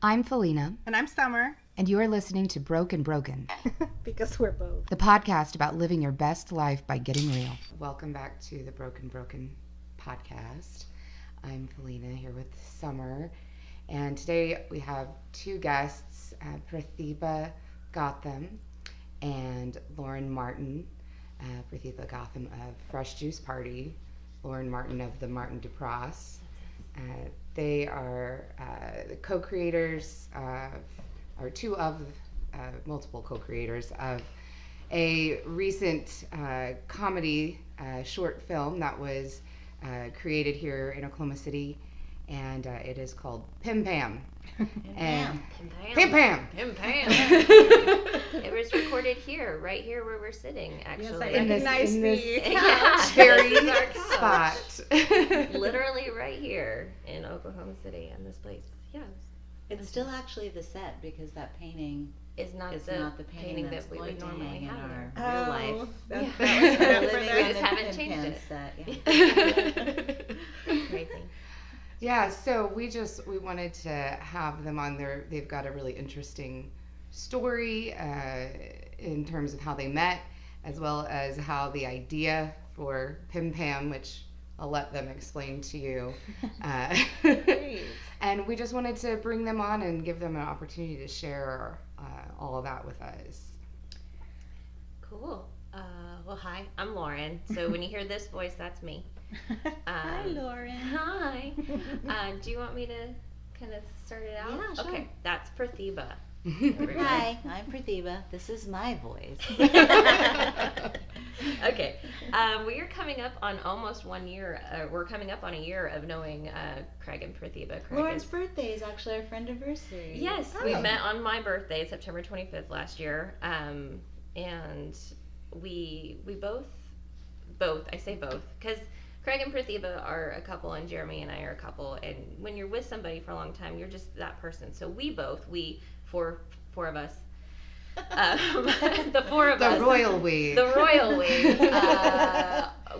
I'm Felina. And I'm Summer. And you are listening to Broken Broken. Because we're both. The podcast about living your best life by getting real. Welcome back to the Broken Broken podcast. I'm Felina here with Summer. And today we have two guests, Pratibha Guatam and Lauren Martin. Pratibha Guatam of Fresh Juice Party, Lauren Martin of the Martin DuPras. They are the co-creators, or two of multiple co-creators of a recent comedy short film that was created here in Oklahoma City, and it is called PIMPAM. PIMPAM. It was recorded here, right here where we're sitting, actually. Yes, I recognize the cherry spot. Literally right here in Oklahoma City, in this place. Yeah. It's still actually the set because that painting is not the painting that we would normally have in our real life. That was We just haven't changed it. Crazy. Yeah, so we wanted to have them on there. They've got a really interesting story in terms of how they met, as well as how the idea for PIMPAM, which I'll let them explain to you. And we just wanted to bring them on and give them an opportunity to share all of that with us. Cool. Well, hi, I'm Lauren. So when you hear this voice, that's me. Hi, Lauren. Hi. Do you want me to kind of start it out? Yeah, sure. Okay, that's Pratibha. Hi, I'm Pratibha. This is my voice. Okay. We are coming up on almost 1 year. We're coming up on a year of knowing Craig and Pratibha. Lauren's birthday is actually our friend anniversary. Yes, we met on my birthday, September 25th last year. And we both, I say both, because Craig and Pratibha are a couple and Jeremy and I are a couple, and when you're with somebody for a long time, you're just that person. So four of us, the four of us. The royal we.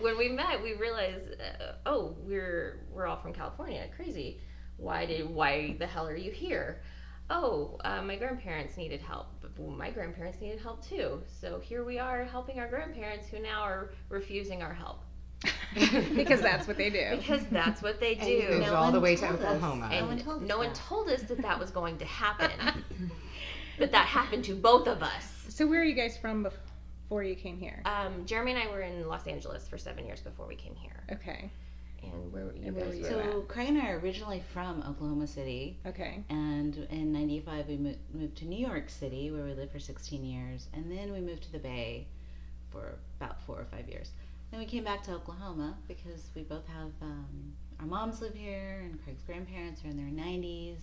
When we met, we realized, we're all from California. Crazy. Why the hell are you here? My grandparents needed help. Well, my grandparents needed help too. So here we are helping our grandparents who now are refusing our help. Because that's what they do. Because that's what they do. And it goes all the way to Oklahoma. And no one told us that was going to happen. But that happened to both of us. So where are you guys from before you came here? Jeremy and I were in Los Angeles for 7 years before we came here. Okay. And where were you were guys? you So Craig and I are originally from Oklahoma City. Okay. And in '95 we moved to New York City, where we lived for 16 years. And then we moved to the Bay for about 4 or 5 years. Then we came back to Oklahoma because we both have, our moms live here, and Craig's grandparents are in their 90s,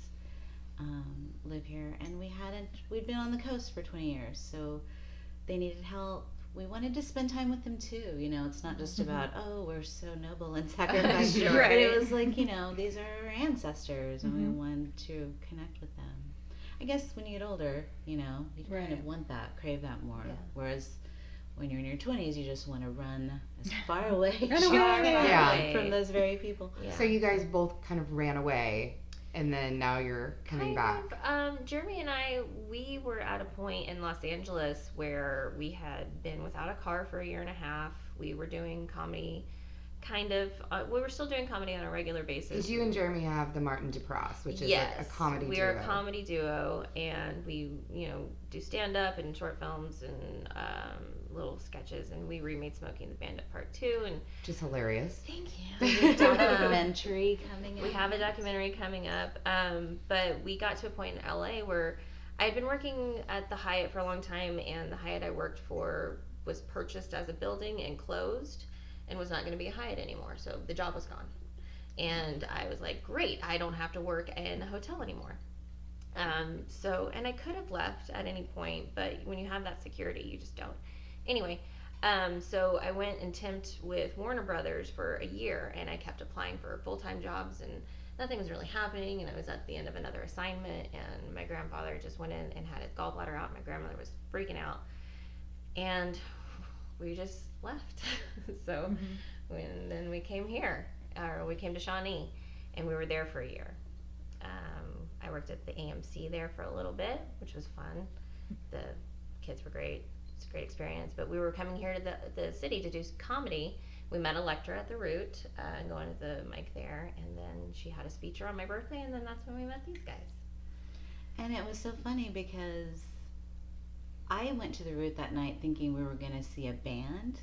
live here, and we'd been on the coast for 20 years, so they needed help. We wanted to spend time with them too, it's not just about, we're so noble and sacrificed, Sure. But it was like, these are our ancestors, and we wanted to connect with them. I guess when you get older, you kind of want that, crave that more, whereas when you're in your 20s, you just want to run as far away from those very people. Yeah. So you guys both kind of ran away, and then now you're coming back. Jeremy and I, we were at a point in Los Angeles where we had been without a car for 1.5 years. We were doing comedy, we were still doing comedy on a regular basis. Because you and Jeremy have the Martin DuPras, which is like a comedy duo. We are a comedy duo, and we, do stand-up and short films and little sketches, and we remade Smoking the Bandit Part 2, and just hilarious. Thank you. We have a documentary coming up. We have a documentary coming up, but we got to a point in LA where I had been working at the Hyatt for a long time, and the Hyatt I worked for was purchased as a building and closed and was not going to be a Hyatt anymore, so the job was gone. And I was like, great, I don't have to work in a hotel anymore. And I could have left at any point, but when you have that security, you just don't. Anyway, so I went and temped with Warner Brothers for a year, and I kept applying for full-time jobs, and nothing was really happening, and I was at the end of another assignment, and my grandfather just went in and had his gallbladder out. My grandmother was freaking out, and we just left. So then we came here, or we came to Shawnee, and we were there for a year. I worked worked at the AMC there for a little bit, which was fun. The kids were great. It's a great experience. But we were coming here to the city to do comedy. We met Electra at the Root, going to the mic there, and then she had us feature on my birthday, and then that's when we met these guys. And it was so funny because I went to the Root that night thinking we were going to see a band.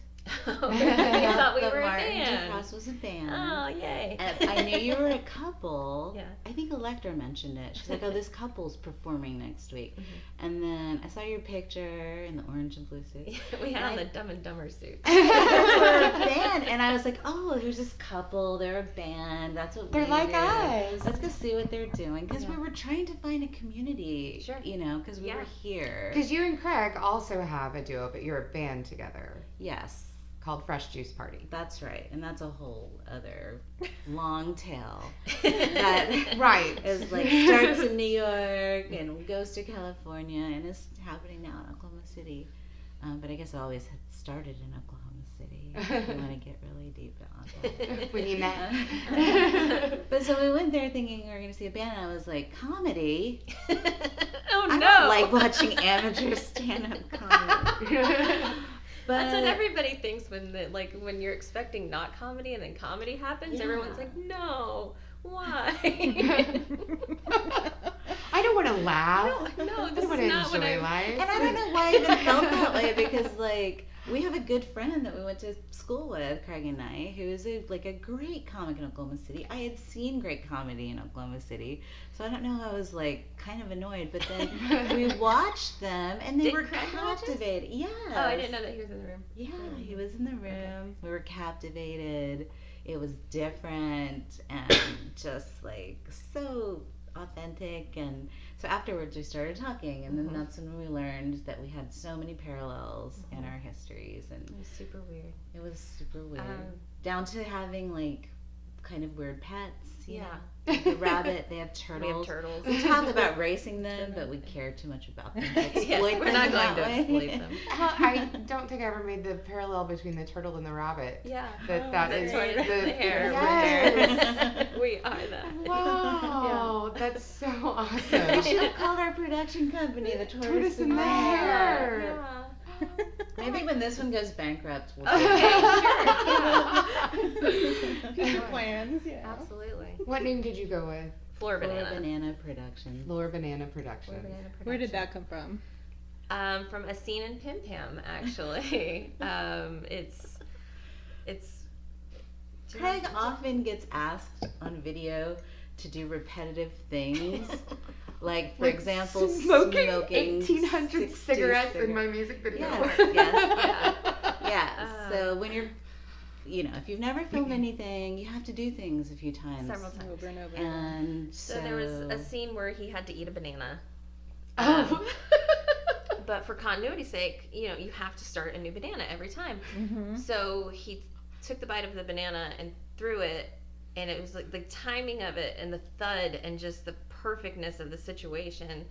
Oh, we thought we The were a Martin band. DeCross was a band. Oh, yay. And I knew you were a couple. Yeah. I think Electra mentioned it. She's like, oh, this couple's performing next week. Mm-hmm. And then I saw your picture in the orange and blue suit. We had on the Dumb and Dumber suit. We're a band. And I was like, oh, here's this couple. They're a band. That's what They're we like do. us. Let's go see what they're doing. Because Yeah. we were trying to find a community. Sure. You know, because we Yeah. were here. Because you and Craig also have a duo, but you're a band together Yes. called Fresh Juice Party. That's right. And that's a whole other long tail. That Right. is like starts in New York and goes to California and is happening now in Oklahoma City. But I guess it always had started in Oklahoma City. If you want to get really deep on that. When you met. But so we went there thinking we were going to see a band, and I was like, comedy? Oh, I no. don't like watching amateur stand-up comedy. But That's what everybody thinks when you're expecting not comedy and then comedy happens. Yeah. Everyone's like, no, why? I don't want to laugh. No, I this don't want is to not what enjoy I. life. And I don't know why I even felt that way because, like, we have a good friend that we went to school with, Craig and I, who is a great comic in Oklahoma City. I had seen great comedy in Oklahoma City, so I don't know how I was, like, kind of annoyed. But then we watched them, and they Did were Craig watch us? captivated. Yes. Oh, I didn't know that he was in the room. Yeah, he was in the room. We were captivated. It was different and just, like, so authentic. And so afterwards we started talking, and then Mhm. that's when we learned that we had so many parallels in our histories, and It was super weird. it was super weird. Um, Down to having, like, kind of weird pets. You Yeah. know? Like the rabbit, they have turtles. We have turtles. We talk about racing them, but we care too much about them to exploit Yes, we're them not in going that to way. exploit them. I don't think I ever made the parallel between the turtle and the rabbit. Yeah. That The is tortoise the and the hare. Yes. We are that. Wow, that's so We awesome. should have called our production company the Tortoise and and the the Hare. Hare. Yeah. Maybe when this one goes bankrupt, we'll Future plans, yeah. Absolutely. What name did you go with? Floor banana. Banana Production. Lure Banana Productions. Floor banana Where did production. that come from? From a scene in PIMPAM, actually. It's. Craig often gets asked on video to do repetitive things. Like, for example, smoking smoking 1,800 60 cigarettes in my music video. Yes, Yeah. So when you're, if you've never filmed anything, you have to do things a few times. Several times. Over and over. And So there was a scene where he had to eat a banana. Oh. But for continuity's sake, you have to start a new banana every time. Mm-hmm. So he took the bite of the banana and threw it, and it was like the timing of it and the thud and just the perfectness of the situation.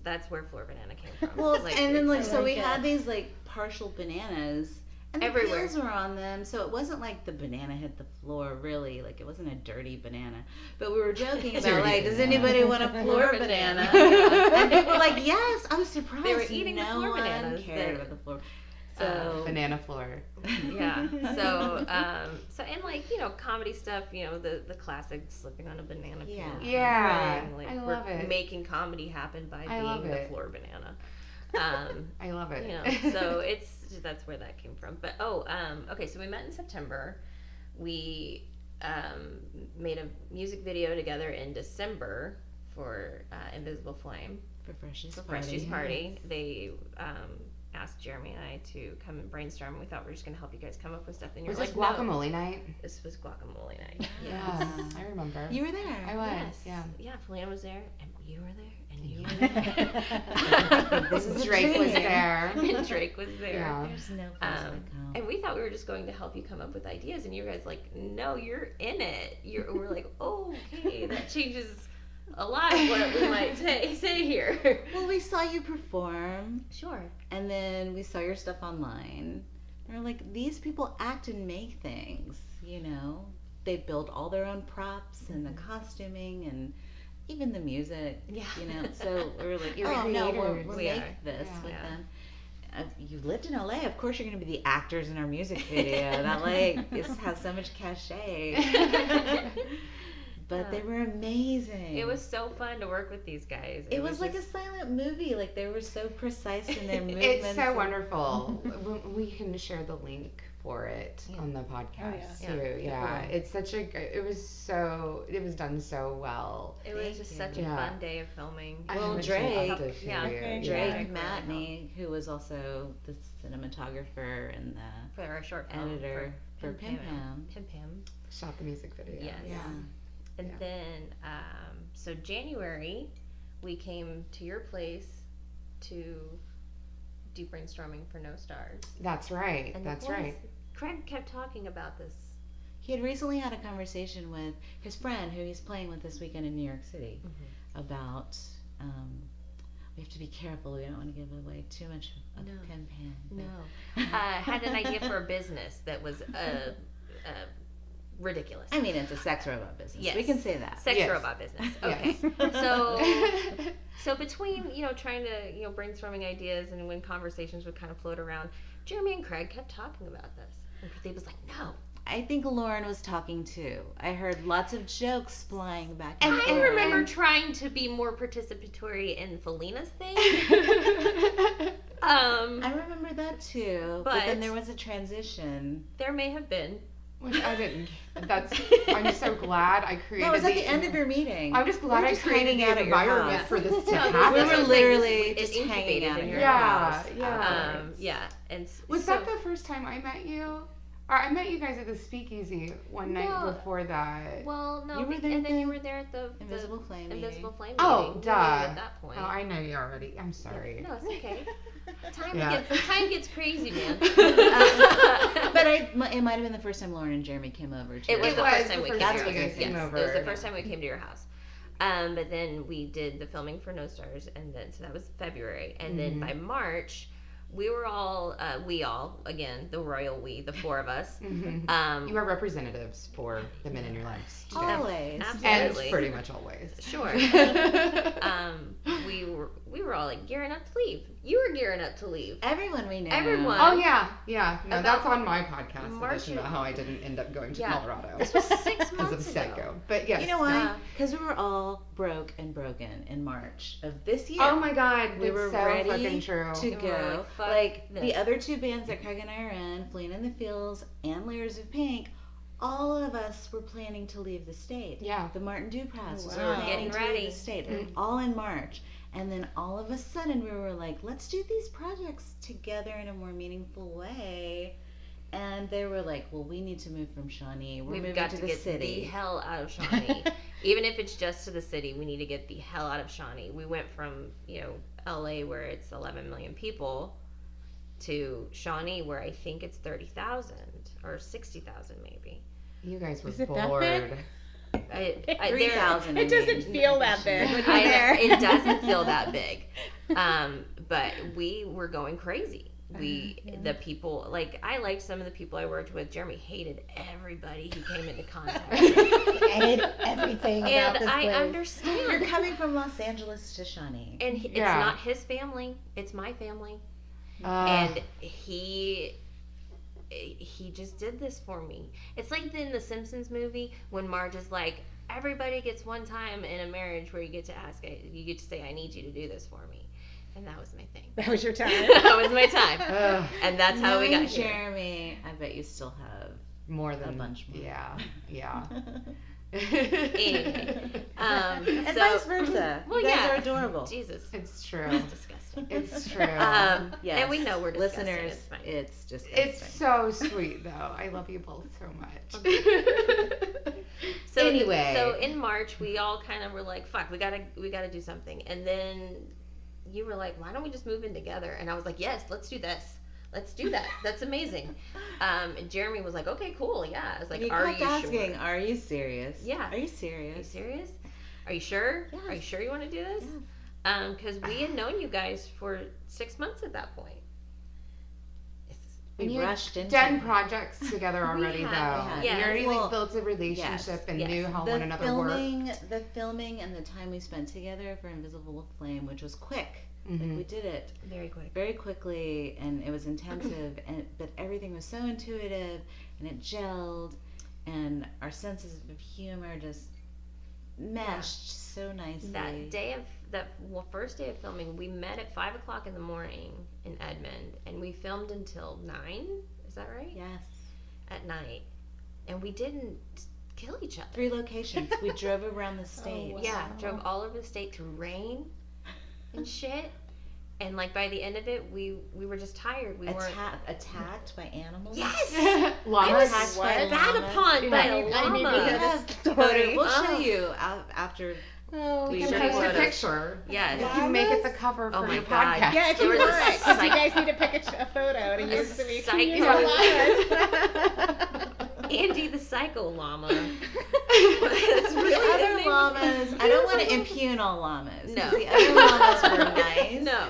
That's where floor banana came from. Well, and then it's- so we like had it. these like partial bananas, and the Everywhere. peels were on them, so it wasn't like the banana hit the floor. Really, like it wasn't a dirty banana. But we were joking about Dirty like, does banana. anybody want a floor Floor banana? banana. And people were like, yes. I'm surprised. They were eating the no floor one bananas cared that- about the floor. So Banana floor. Yeah. So and like comedy stuff. The classic slipping on a banana peel. Yeah. Yeah, Right? Like, I we're love it. making comedy happen by I love being the it. floor banana. I love it. So that's where that came from. But okay, so we met in September. We made a music video together in December for Invisible Flame. for Freshie's For party. Freshie's Party. They asked Jeremy and I to come and brainstorm. We thought we were just going to help you guys come up with stuff. And you're Was this like, no. guacamole night? This was guacamole night. Yeah, I remember. You were there. I was. Yes. Yeah. Yeah, Felina was there, and you were there, and you were there. This is a Drake was dream. there. And Drake was there. Yeah. There's no place like home. And we thought we were just going to help you come up with ideas, and you guys like, no, you're in it. We're like, oh, okay, that changes a lot of what we might say here. Well, we saw you perform, Sure. and then we saw your stuff online. And we're like, these people act and make things, They build all their own props and the costuming, and even the music. Yeah. So we were like, You're oh no, creators. we'll We make are. this with Yeah. them. You lived in LA, of course you're going to be the actors in our music video. That has so much cachet. But they were amazing. It was so fun to work with these guys. It was like a silent movie. Like they were so precise in their movements. It's so wonderful. We can share the link for it on the podcast too. Yeah, it's such a. It was done so well. It was just such a fun day of filming. Well, Drake, Drake Matney, who was also the cinematographer and the for our short film editor for PIMPAM. PIMPAM. Shot the music video. Yes. Yeah. And then, so January, we came to your place to do brainstorming for No Stars. That's right. And That's right. Craig kept talking about this. He had recently had a conversation with his friend, who he's playing with this weekend in New York City, about we have to be careful. We don't want to give away too much of PIMPAM. No. Had an idea for a business that was ridiculous. I mean, it's a sex robot business. Yes. We can say that. Sex robot business. Okay. So between, trying to, brainstorming ideas and when conversations would kind of float around, Jeremy and Craig kept talking about this. And Pratibha was like, no. I think Lauren was talking too. I heard lots of jokes flying back and And forth. I remember trying to be more participatory in Felina's thing. I remember that too. But then there was a transition. There may have been. Which I didn't. I'm so glad I created. No, it was at the end of your meeting. I'm just glad I created the environment for this to happen. We were literally just hanging out in your house. Yeah. And was that the first time I met you? Or I met you guys at the Speakeasy one night before that. Well, no, You were there and then the you were there at the Invisible Flame Invisible Flame Oh, meeting. duh. At that point. Oh, I know you already. I'm sorry. No, it's okay. Time gets crazy, man. But it might have been the first time Lauren and Jeremy came over. It was the first time we came to your you guys house. came Yes, over. it was the first time we came to your house. But then we did the filming for No Stars, and then so that was February, and then by March. We were all, again, the royal we, the four of us. You are representatives for the men in your lives. Always. Absolutely. And pretty much always. Sure. We were all like gearing up to leave. You were gearing up to leave. Everyone we know. Everyone. Oh, yeah. No, About that's on my podcast. March About how I didn't end up going to Yeah. Colorado. This was 6 Because of months ago. Psycho. But yes. You know why? Because we were all broke and broken in March of this year. Oh my God. We were so ready fucking true. to And go. we're like, fuck Like this. the other two bands that Craig and I are in, Fleeing in the Fields and Layers of Pink, all of us were planning to leave the state. Yeah. The Martin Duprass was Wow. planning Getting to ready. leave the state. All in March. And then all of a sudden we were like, let's do these projects together in a more meaningful way. And they were like, well, we need to move from Shawnee. We're We've moving got to to the get city. the hell out of Shawnee. Even if it's just to the city, we need to get the hell out of Shawnee. We went from, LA where it's 11 million people to Shawnee where I think it's 30,000 or 60,000 maybe. You guys were Is it that bored. big? 3,000. It doesn't feel that big when you're there. It doesn't feel that big. But we were going crazy. The people, like, I liked some of the people I worked with. Jeremy hated everybody he came into contact with. I hate everything about And this I place. understand. You're coming from Los Angeles to Shawnee. And it's Yeah. not his family, it's my family. Uh, And he just did this for me. It's like in the Simpsons movie when Marge is like, everybody gets one time in a marriage where you get to say, I need you to do this for me. And that was my thing. That was your time. That was my time. And that's how we Knowing got here. Jeremy, I bet you still have more than a bunch more. Yeah. Anyway, and so, vice versa. Well, you guys yeah. are adorable. Jesus. It's true. It's disgusting. It's true. Yes. And we know we're disgusting. Listeners, It's fine. it's disgusting. It's so sweet though. I love you both so much. So Anyway. so in March we all kind of were like, "Fuck, we gotta do something." And then you were like, "Why don't we just move in together?" And I was like, "Yes, let's do this. Let's do that. That's amazing." And Jeremy was like, "Okay, cool, yeah." I was like, you "Are kept you asking, sure? are you serious? Yeah. Are you Are you serious? serious? Are you sure? Yes. Are you sure you want to do this?" Because we had known you guys for 6 months at that point. And we you had rushed into done it. projects together already, had, though. yes. You already Well, like built a relationship and yes. knew how The one another worked. The filming and the time we spent together for Invisible Flame, which was quick. Like we did it Very quick. very quickly, and it was intensive, but everything was so intuitive, and it gelled, and our senses of humor just meshed so nicely. That first day of filming, we met at 5:00 in the morning in Edmond, and we filmed until 9. Is that right? Yes. At night, and we didn't kill each other. 3 locations. We drove around the state. wow. Yeah, drove all over the state through rain and shit. And like by the end of it, we were just tired. We weren't. Attacked by animals. Yes. I Llamas? was What? spat upon by a I need to llama. hear We have this photo- story. We'll show Oh. you after. Oh, We You Sure can you post a would. picture. Yes. You can make it the cover Oh for my your God. podcast. Yeah, if you There want, was a because you psych- guys need to pick a photo to use so we can use psycho- the llamas. Andy the Psycho Llama. The other llamas. I don't want to impugn all llamas. No. The other llamas were nice. No.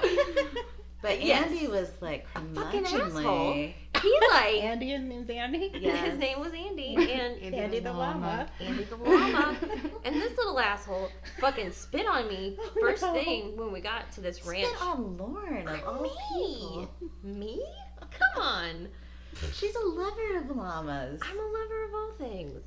But Yes. Andy was like Fucking asshole. curmudgeonly. He like Andy, his name's Andy? Yes. his name was Andy and Andy the llama. Andy the llama. And this little asshole fucking spit on me first No. thing when we got to this ranch. Spit on Lauren of all Me? people. Me? Come on. She's a lover of llamas. I'm a lover of all things.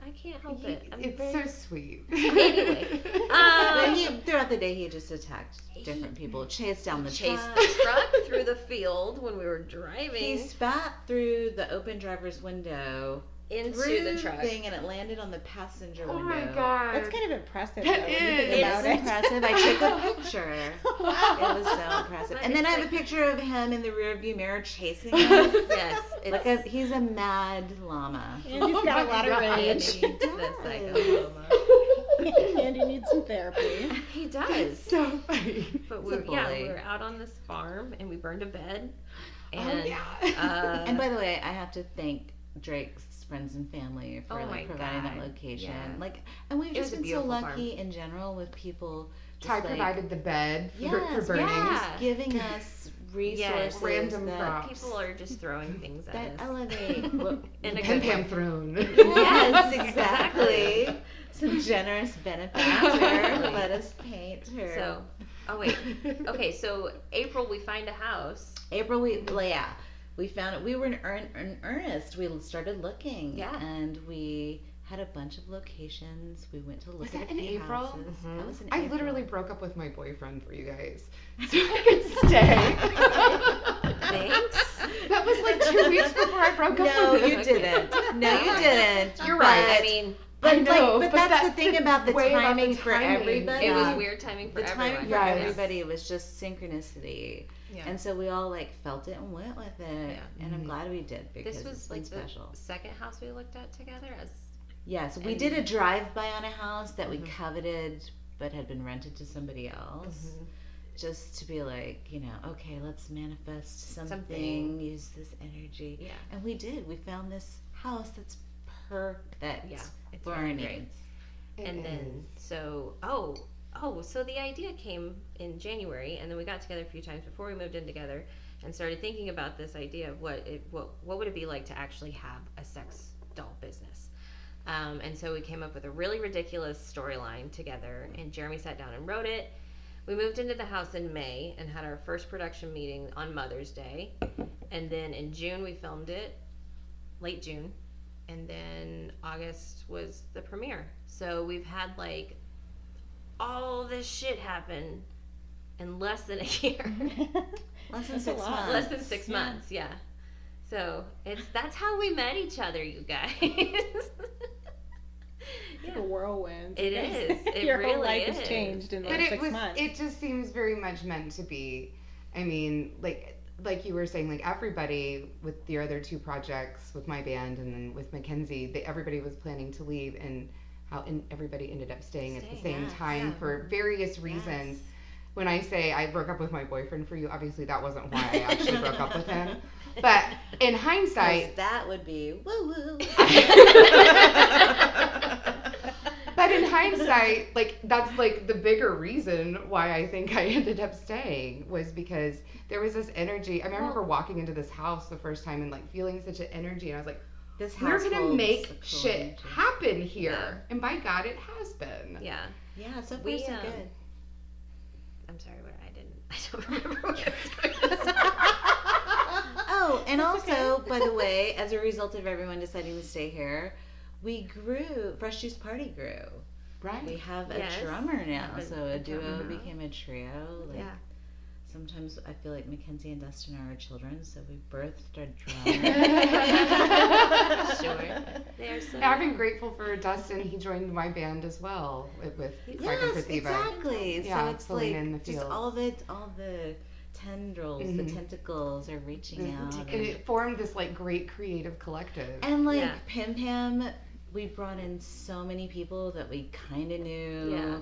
I can't help it. I'm It's very... so sweet. Anyway, But throughout the day, he just attacked different people, chased down the chased truck. the truck through the field when we were driving He spat through the open driver's window into through the truck. thing, and it landed on the passenger Oh window. my god. That's kind of impressive, though, That when you think is. about It's it. impressive. I took a picture. Wow. It was so impressive. But And then I it's have a like- picture of him in the rearview mirror chasing us. Yes, it's He's a mad llama. Andy's got a lot of Andy rage. the Psycho Llama. Andy needs some therapy. He does. so funny. But He's a we bully. were out on this farm and we burned a bed. Oh, And yeah. And by the way, I have to thank Drake's friends and family for Oh my providing that God. location. Yeah. And we've It just was a been so beautiful lucky farm. in general with people. Just Ty provided the bed for Yes, burning. yeah. just giving us resources Random that, props. people are just throwing things at that us. elevate. In a Pim good Pam way. throne. Yes, Exactly. exactly. Some generous benefactor let us paint her. So, oh wait. Okay, so April we find a house. April, we found it. We were in earnest. We started looking. Yeah. And we had a bunch of locations. We went to look Was at that a in few April? houses. Mhm. That was in I April. literally broke up with my boyfriend for you guys. So I could stay. Thanks. That was like 2 weeks before I broke up No, with him. you didn't. No, you didn't. You're But- right. I mean, But, I know, but but that's the thing about the way about the timing for timing. everybody. it was Yeah. weird timing for The timing everyone. for Yes. everybody was just synchronicity. Yeah. And so we all felt it and went with it. Yeah. And I'm Mhm. glad we did because This was it's like been the special. second house we looked at together. Yes, we and- did a drive-by on a house that we Mhm. coveted but had been rented to somebody else. Mhm. Just to be like, okay, let's manifest something, Something. use this energy. Yeah. And we did. We found this house that's perfect Yeah, it's for our really great. needs. And then so so the idea came in January, and then we got together a few times before we moved in together, and started thinking about this idea of what would it be like to actually have a sex doll business. And so we came up with a really ridiculous storyline together, and Jeremy sat down and wrote it. We moved into the house in May and had our first production meeting on Mother's Day, and then in June we filmed it, late June, and then August was the premiere. So we've had all this shit happen in less than a year. Less than That's a 6 lot. months. Less than 6 Yeah. months, yeah. So that's how we met each other, you guys. It's like a whirlwind. It is. It Your whole really life is. has changed in But like it 6 was. months. It just seems very much meant to be. I mean, like you were saying, everybody with your other 2 projects with my band and then with Mackenzie, everybody was planning to leave, and everybody ended up staying at the same yes, time yeah. for various reasons. Yes. When I say I broke up with my boyfriend for you, obviously that wasn't why I actually broke up with him. But in 'Cause hindsight, that would be woo woo. but But in hindsight, like that's like the bigger reason why I think I ended up staying was because there was this energy. I remember walking into this house the first time and like feeling such an energy, and I was like, This we're gonna household's make a cool shit energy. happen here, Yeah. and by God, it has been. Yeah. Yeah, so far We, so good. I'm sorry, what I don't remember what I was going to say. Oh, and also, by the way, as a result of everyone deciding to stay here, Fresh Juice Party grew. Right. We have a Yes. drummer now, Have so a duo drummer now. became a trio. Like, Yeah. sometimes I feel like Mackenzie and Dustin are our children, so we birthed a drummer. Sure. They are so I've been grateful for Dustin. He joined my band as well with Craig and Yes, Pratibha. exactly. Yeah, So it's filling like in the just fields. all the tendrils, the Mhm. tentacles are reaching out. And it formed this like great creative collective. And like Yeah. PIMPAM, we brought in so many people that we kind of knew, Yeah.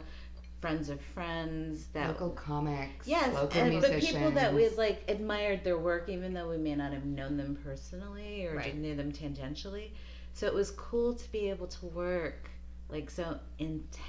friends of friends that Local comics, yes, local but musicians. people that we had like admired their work, even though we may not have known them personally or Right. knew them tangentially. So it was cool to be able to work like so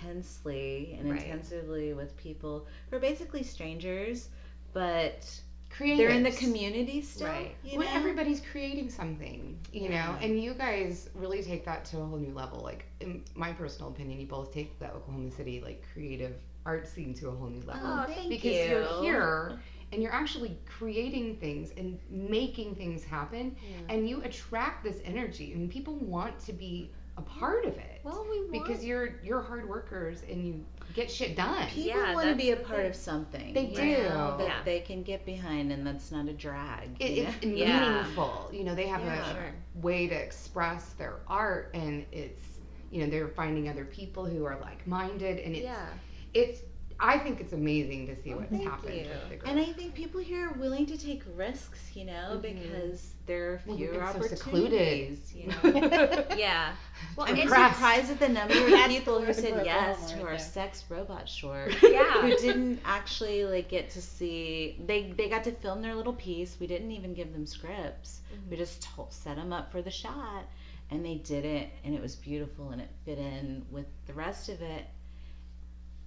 intensely and Right. intensively with people who are basically strangers, but Creatives. they're in the community still. Right. You When know? everybody's creating something, you know, Yeah. and you guys really take that to a whole new level. Like, in my personal opinion, you both take the Oklahoma City like creative art scene to a whole new level. Oh, thank because you. you're here and you're actually creating things and making things happen, Yeah. and you attract this energy, and people want to be a part of it. Well, we want because you're hard workers and you get shit done. People Yeah, want to that's be a the part thing. of something. They you do. know, that Yeah. they can get behind, and that's not a drag. It, you know? it's Yeah. meaningful. You know, they have Yeah. Sure. a way to express their art, and it's, you know, they're finding other people who are like-minded, and Yeah. it's I think it's amazing to see what's thank happened you. with the group. And I think people here are willing to take risks, you know, Mhm. because there are Well, we've fewer been so opportunities. You secluded. know? Yeah. Well, I'm I'm impressed. surprised at the number of That's people the who word said for yes Oklahoma to right our there. sex robot short. Yeah. Who didn't actually like get to see? They got to film their little piece. We didn't even give them scripts. We just set them up for the shot, and they did it, and it was beautiful, and it fit in with the rest of it.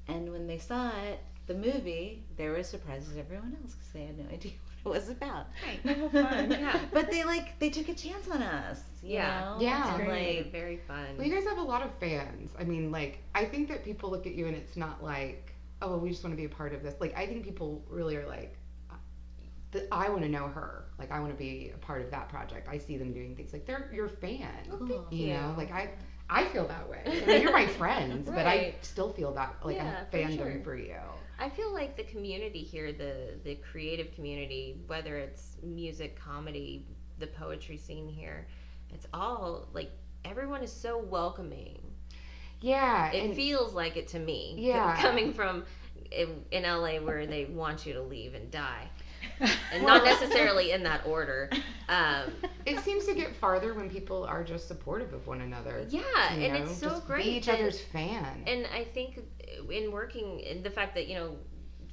And when they saw it, the movie, they were as surprised as everyone else because they had no idea what it was about. Have fun. Yeah. But they took a chance on us. You Yeah. know? Yeah. And, Very, like, very fun. Well, you guys have a lot of fans. I mean, like, I think that people look at you and it's not like, oh, we just want to be a part of this. Like, I think people really are like, I want to know her. Like, I want to be a part of that project. I see them doing things. Like, they're your fan. Cool. You know, like, I feel that way. I mean, you're my friends, but I Right. still feel that, like, Yeah, a for fandom sure. for you. I feel like the community here, the creative community, whether it's music, comedy, the poetry scene here, it's all like everyone is so welcoming. Yeah. It and feels like it to me. Yeah. Coming from in LA where they want you to leave and die. And not necessarily in that order. it seems to get farther when people are just supportive of one another. Yeah, You and know, it's so just great. Be each that- other's fan. And I think in working, in the fact that, you know,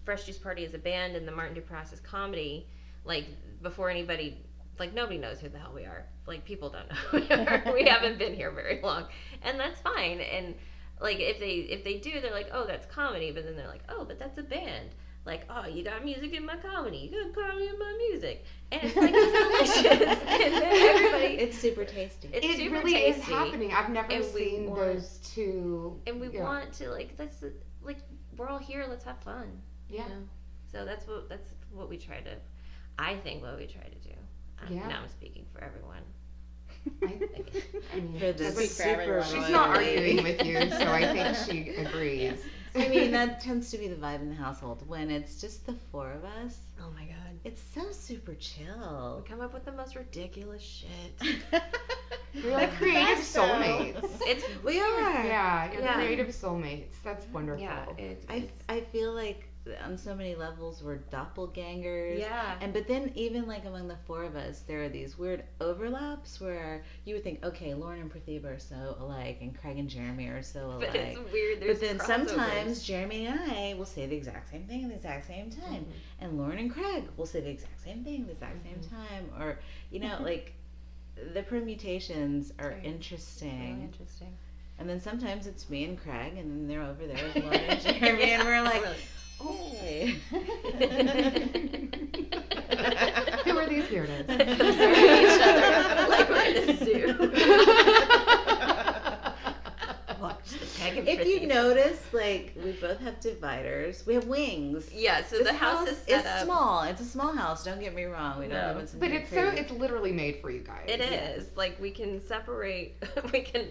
Fresh Juice Party is a band and the Martin Duprass is comedy, like, before anybody, like, nobody knows who the hell we are. Like, people don't know who we are. We haven't been here very long. And that's fine. And, like, if they do, they're like, oh, that's comedy. But then they're like, oh, but that's a band. Like, oh, you got music in my comedy. You got comedy in my music. And it's, like, it's delicious. And then everybody... It's super tasty. It's It super really tasty. is happening. I've never And we seen want- those two. And we yeah. want to, like, like, we're all here, let's have fun. Yeah. You know? So that's what we try to, I think what we try to do. Yeah. Now I'm speaking for everyone. I mean, For the that's Speak for super everyone. she's royal not lady. arguing with you, so I think she agrees. I mean, that tends to be the vibe in the household. When it's just the four of us, Oh my god. it's so super chill. We come up with the most ridiculous shit. You're like creative Best, though. soulmates. It's We are. Yeah, you're Yeah. creative soulmates. That's wonderful. yeah, I feel like on so many levels we're doppelgangers. yeah. But then even like among the four of us, there are these weird overlaps where you would think, okay, Lauren and Pratibha are so alike, and Craig and Jeremy are so alike. But it's weird. There's But then crossovers. sometimes Jeremy and I will say the exact same thing at the exact same time. And Lauren and Craig will say the exact same thing at the exact same time. Or, you know, like the permutations are Very interesting. Really interesting. And then sometimes it's me and Craig, and then they're over there with Lauren and Jeremy, and we're like, hey. Who are these weirdos? Observing each other like we're in a zoo. Watch the Peg and If Fritzy. you notice, like, we both have dividers. We have wings. Yeah, so This the house is set up. small. It's a small house. Don't get me wrong. We don't No. live in some But big it's crazy- literally made for you guys. It is. Like, we can separate, we can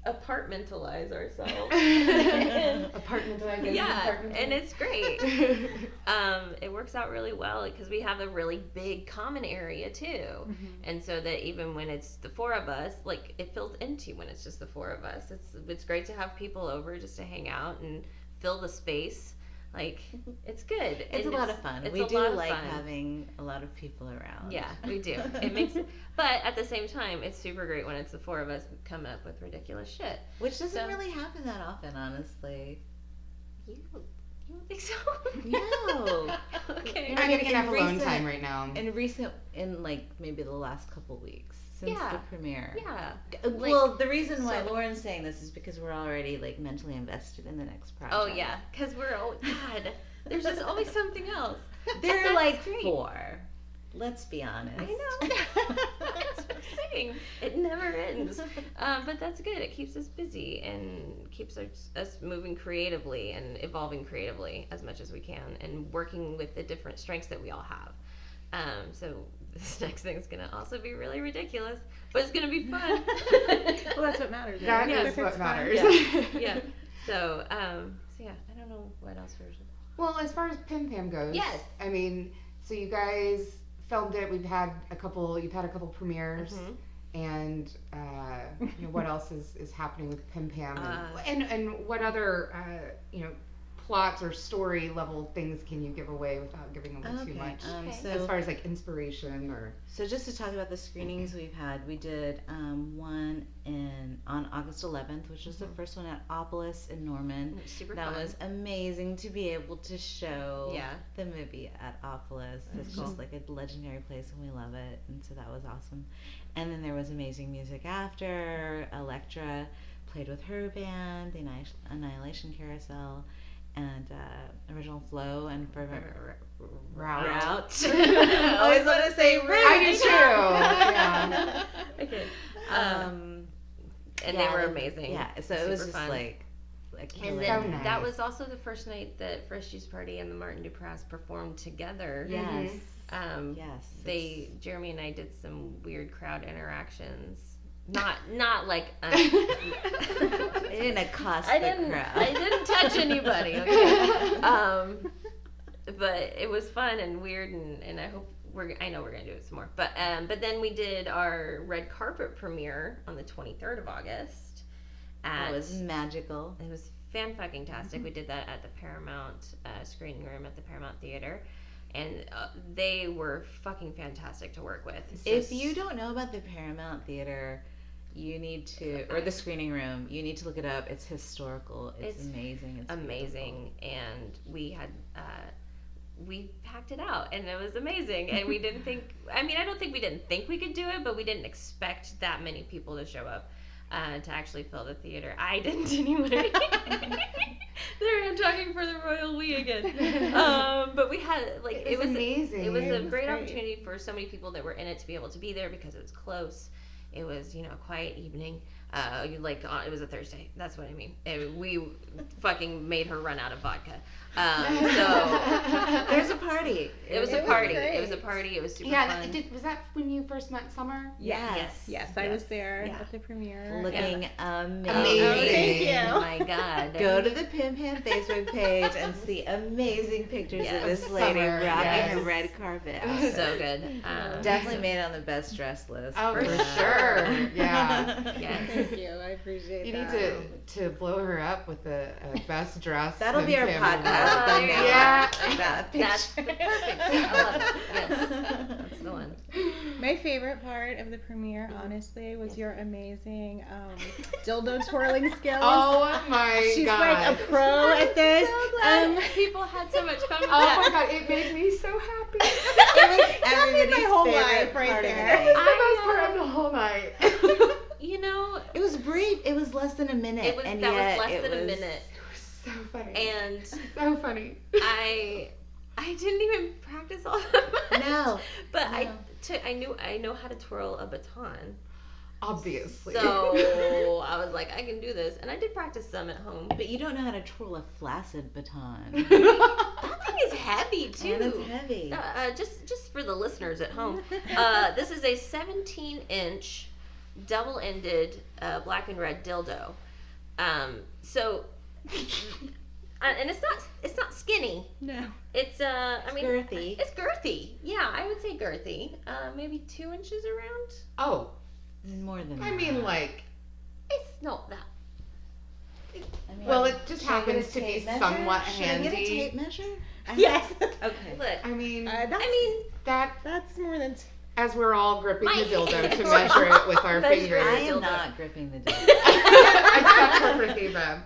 apartmentalize ourselves. Apartmentalizing. Yeah, and it's great. It works out really well because we have a really big common area too, and so that even when it's the four of us, like it feels empty when it's just the four of us. It's great to have people over just to hang out and fill the space. Like it's good. It's And a lot of fun. it's We a do lot of like fun. having a lot of people around. Yeah, we do. It makes it, but at the same time, it's super great when it's the four of us coming up with ridiculous shit. Which doesn't So- really happen that often, honestly. You don't think so? No. Okay. You're not getting in enough alone recent- time right now. In like maybe the last couple weeks since Yeah. the premiere. Yeah. Well, the reason why so- Lauren's saying this is because we're already like mentally invested in the next project. Oh yeah, because we're God. There's just always something else. There are That's like great. 4. Let's be honest. I know. That's what I'm saying. It never ends. But that's good. It keeps us busy and keeps us moving creatively and evolving creatively as much as we can and working with the different strengths that we all have. So this next thing is going to also be really ridiculous, but it's going to be fun. Well, that's what matters. That right? is If what it's fun. matters. Yeah. So yeah, I don't know what else we're. Well, as far as PIMPAM goes, Yes. I mean, so you guys filmed it. You've had a couple premieres, and you know, what else is happening with PIMPAM, and what other plots or story level things can you give away without giving away too much? Okay. As far as like inspiration or So just to talk about the screenings we've had, we did one on August 11th, which was the first one at Opolis in Norman. Super That fun. was amazing to be able to show Yeah. the movie at Opolis. It's just like a legendary place and we love it, and so that was awesome. And then there was amazing music after. Electra played with her band, the Annihilation Carousel, and Original Flow and Fervent route. Always want to say route. I do too. Yeah. Okay. Um, And yeah, they were amazing. Yeah, so it was Super just fun. like a killer. And then So nice. that was also the first night that Fresh Juice Party and the Martin Duprass performed together. Yes. Yes. Yes. Jeremy and I did some weird crowd interactions. Not like. It didn't accost I the didn't. crowd. I didn't touch anybody. Okay. But it was fun and weird, and I know we're gonna do it some more. But then we did our red carpet premiere on the 23rd of August. That was magical. It was fan-fucking-tastic. We did that at the Paramount screening room at the Paramount Theater. And they were fucking fantastic to work with. If you don't know about the Paramount Theater, you need to, or the screening room, you need to look it up. It's historical. It's amazing. It's amazing. And we had, we packed it out and it was amazing. And we didn't think, I don't think we didn't think we could do it, but we didn't expect that many people to show up. To actually fill the theater. I didn't anyway. There I'm talking for the royal we again. But we had it was amazing. It was a was great great. opportunity for so many people that were in it to be able to be there because it was close. It was a quiet evening. It was a Thursday. That's what I mean. We fucking made her run out of vodka. So There's a party. it was a It was party. great. It was a party. It was super Yeah, fun. was that when you first met Summer? Yes. Yes, I was there Yeah. at the premiere. Looking amazing. Amazing. Thank you. Oh my God. Go to the PIMPAM Facebook page and see amazing pictures Yes. of this lady Summer, rocking yes. her red carpet. So good. Definitely made it on the best dress list. Oh, for Yeah. sure. Yeah. Yes. Thank you. I appreciate You that. need to blow her up with the best dress. That'll be our PIMPAM podcast. Oh, thumbnail. yeah. That That's picture. perfect. I love it. Yes. That's the one. My favorite part of the premiere, honestly, was your amazing dildo twirling skills. Oh my She's god. like a pro at this. People had so much fun with Oh that. my god, it made me so happy. That made my Everybody's whole favorite life right part of the there. It's night. the best part of the whole night. you know, It was brief. It was less than a minute. it was and that yet was less it than a was- minute, So funny. and So funny. I didn't even practice all that much. No. But No. I know how to twirl a baton. Obviously. So I was like, I can do this, and I did practice some at home. But you don't know how to twirl a flaccid baton. That thing is heavy too. And it's heavy. Just for the listeners at home, this is a 17-inch double-ended black and red dildo. So, and it's not skinny. No. It's Girthy. It's girthy. Yeah, I would say girthy. Maybe 2 inches around. Oh, More than I that. mean, like, It's not that. I mean, well, it just should I get a happens to be tape measure? somewhat Should I get a handy. tape measure? Yes. Okay. Look, I mean, That's more than. as we're all gripping My- the dildo to measure it with our Measure fingers. I dildo. am not gripping the dildo. Except for Pratibha.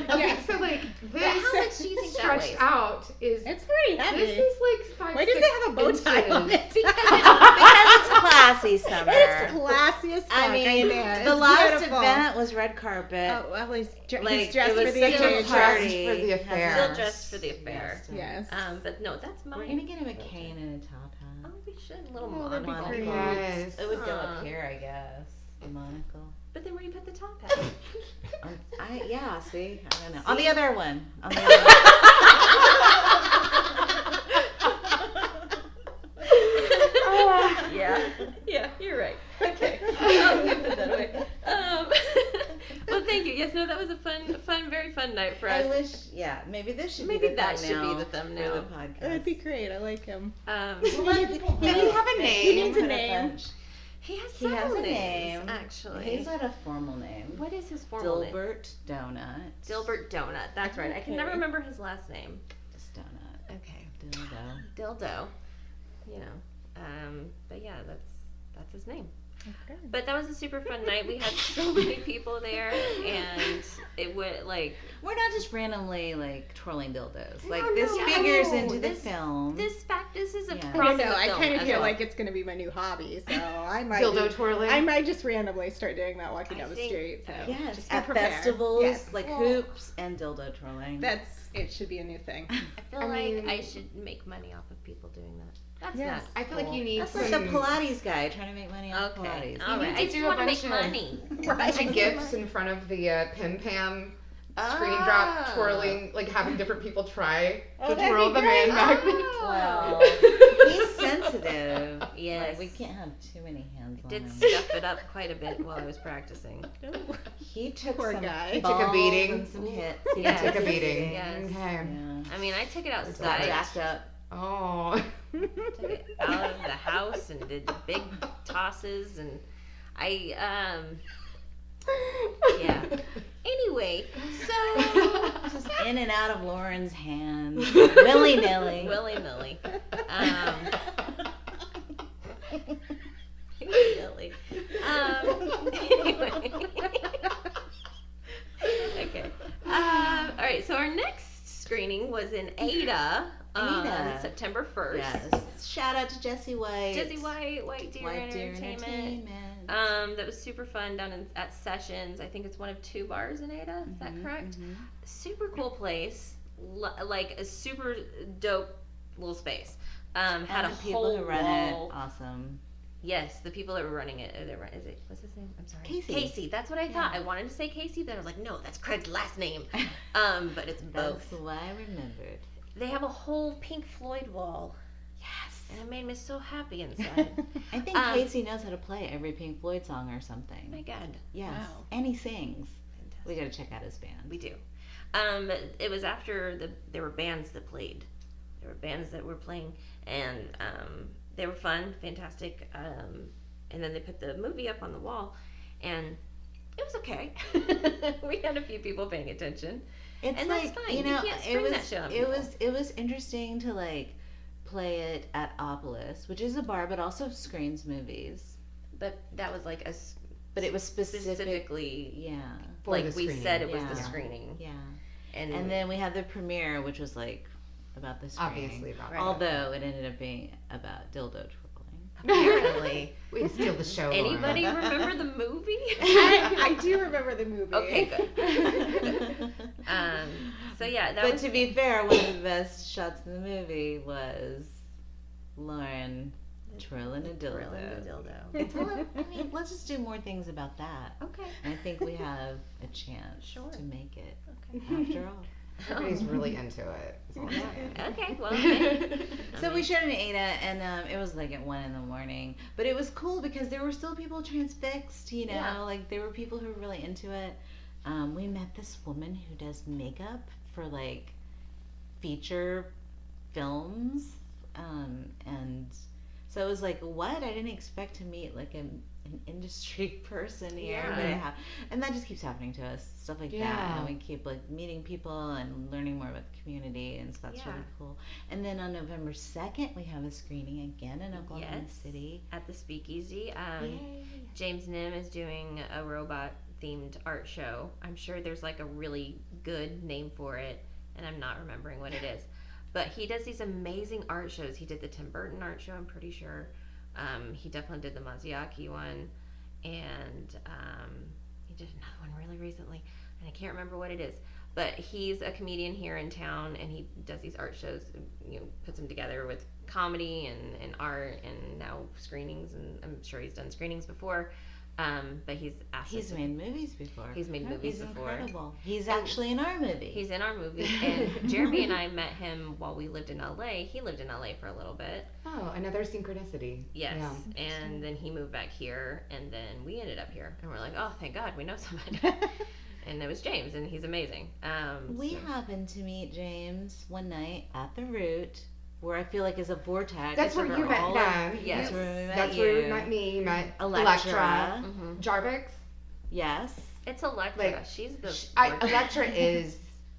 Okay, Yeah. so like but how this much do you think that stretched weighs? out is It's pretty heavy. this is like 5. Why does it have a bow tie on it? Because it's classy, Summer. It's classy as fuck. I mean, know. the It's last beautiful. event was red carpet. Oh, well, he's Like, dressed it was for the such a occasion. party. For the affair. Still dressed for the affair. Yes. But no, that's mine. We're gonna get him a cane and a top Oh, hat. we should. A little Oh, that'd be monocle. pretty. Yes. It would go Aw. up here, I guess. The monocle. But then where do you put the top hat? See, I don't know. On the See? other one. On the other one. Yeah, you're right. Okay. I'll put that away. Well, thank you. Yes, no, that was a very fun night for I us. wish, yeah, maybe this should Maybe be the that should be thumbnail the thumbnail. for the podcast. That'd be great. I like him. Does he have a name? He needs a name. He has He has several a names, name. actually. He's got a formal name. What is his formal name? Dilbert Donut. Dilbert Donut. That's right. I can never Okay. remember his last name. Just donut. Okay. Dildo. Dildo. You know. But yeah, that's his name. Okay. But that was a super fun night. We had so many people there, and it would like We're not just randomly like twirling dildos. Like No, this no, figures no. into the This- film. this is a Yeah. I prop don't in know. the I film kind of as feel well. like it's going to be my new hobby, so I might. Dildo twirling? I might just randomly start doing that walking I down the think- street. So Yes, just be at prepared. festivals, Yes. like Well- hoops and dildo twirling. It should be a new thing. I feel I like mean- I should make money off of people doing that. That's Yes. not. I feel like cool. you need That's some like the Pilates guy trying to make money off Okay. Pilates. All You right. need I to just do a want to bunch make of- money. a bunch of gifts in front of the PIMPAM screen Ah. drop twirling, like having different people try Oh, to that'd twirl be the man great. magnet. Well, he's sensitive. Yes. Like, we can't have too many hands on Did him. stuff it up quite a bit while I was practicing. He took Poor some guy. He took a balls beating. and some hits. He Yes. Took a beating. Yes. Okay. Yeah. I mean, I took it Got outside. jacked up. Oh. Took it out of the house and did big tosses, and I yeah. Anyway, so Just in and out of Lauren's hands. Willy nilly. willy nilly. Willy. Anyway. Okay. All right. So our next screening was in Ada on Ada. September 1st. Yes. Shout out to Jesse White. Jesse White Deer White Deer Entertainment. Entertainment. That was super fun down at Sessions. I think it's one of 2 bars in Ada. Is that correct? Mhm. Super cool place. Like a super dope little space. Had And a the people whole who run wall. it, awesome. Yes, the people that were running it. Is it? What's his name? I'm sorry. Casey. Casey. That's what I thought. Yeah. I wanted to say Casey, but I was like, no, that's Craig's last name. But it's both. That's why I remembered. They have a whole Pink Floyd wall, Yes. and it made me so happy inside. I think Um, Casey knows how to play every Pink Floyd song or something. Oh my God. Yes. Wow. And he sings. Fantastic. We gotta check out his band. We do. It was after there were bands that played. There were bands that were playing, and they were fun, fantastic. And then they put the movie up on the wall, and it was okay. We had a few people paying attention. It's And like, that's fine. you You know, can't it spring was that shit on it people. was interesting to like play it at Opolis, which is a bar but also screens movies. But that was like But it was specifically, yeah. For like the we screening. said, it was the Yeah. screening. Yeah. And And then we had the premiere, which was like about the screening. Obviously about Right. Although it ended up being about dildo twirling. Apparently. Way to steal the show. Lauren. Anybody remember the movie? I do remember the movie. Okay, good. So yeah, that But was to be fair, one of the best shots in the movie was Lauren twirling a dildo. Twirling the dildo. It's all, I mean, let's just do more things about that. Okay. And I think we have a chance Sure. to make it. Okay. After all. Everybody's really into it. That's all I'm saying. Okay, well, okay. So we showed an Ada, and it was like at 1 a.m. But it was cool because there were still people transfixed, you know, Yeah. like there were people who were really into it. We met this woman who does makeup for like feature films, and so it was like, what? I didn't expect to meet like an industry person here, Yeah. but and that just keeps happening to us, stuff like that, Yeah. and we keep like meeting people and learning more about the community, and so that's Yeah. really cool. And then on November 2nd, we have a screening again in Oklahoma Yes. City. At the Speakeasy. Yay. James Nim is doing a robot themed art show. I'm sure there's like a really good name for it, and I'm not remembering what it is. But he does these amazing art shows. He did the Tim Burton art show, I'm pretty sure. He definitely did the Maziaki one, and he did another one really recently, and I can't remember what it is. But he's a comedian here in town, and he does these art shows, you know, puts them together with comedy and art, and now screenings, and I'm sure he's done screenings before. But he's asked He's us made movies before. He's made movies He's before. incredible. He's And actually in our movie. He's in our movie, and Jeremy and I met him while we lived in LA. He lived in LA for a little bit. Oh, another synchronicity. Yes. Yeah. And then he moved back here, and then we ended up here. And we're like, oh, thank God, we know somebody. And it was James, and he's amazing. We So- happened to meet James one night at the Root, where I feel like is a vortex. That's where of you met all them. Yes. That's where we met That's you. where you met me. You met Electra. Mhm. Jarvix. Yes. It's Electra. Like, She's the. Electra is.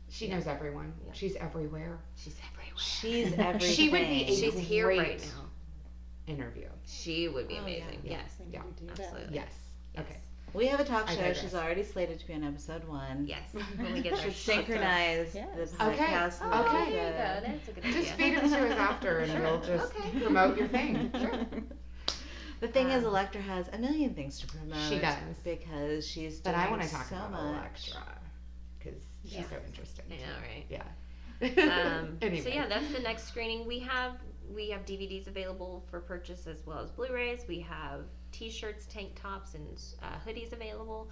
She knows everyone. Yeah. She's everywhere. She's everywhere. She's everything. She would be a She's here right great now. interview. She would be Oh, amazing. yeah. Yes. Yeah. Absolutely. Yes. Yes. Okay. We have a talk I show. digress. She's already slated to be on episode 1. Yes. When we get We there. should synchronize Yes. the podcast. Oh, Okay. there you go. That's a good idea. Just feed it to us after, and we'll just Okay. promote your thing. Sure. The thing is, Electra has a million things to promote. She does. Because she's But doing I want to talk so about much. Electra because she's Yes. so interesting. I know, right? Yeah. Anyway. So yeah, that's the next screening. We have DVDs available for purchase as well as Blu-rays. We have T-shirts, tank tops, and hoodies available.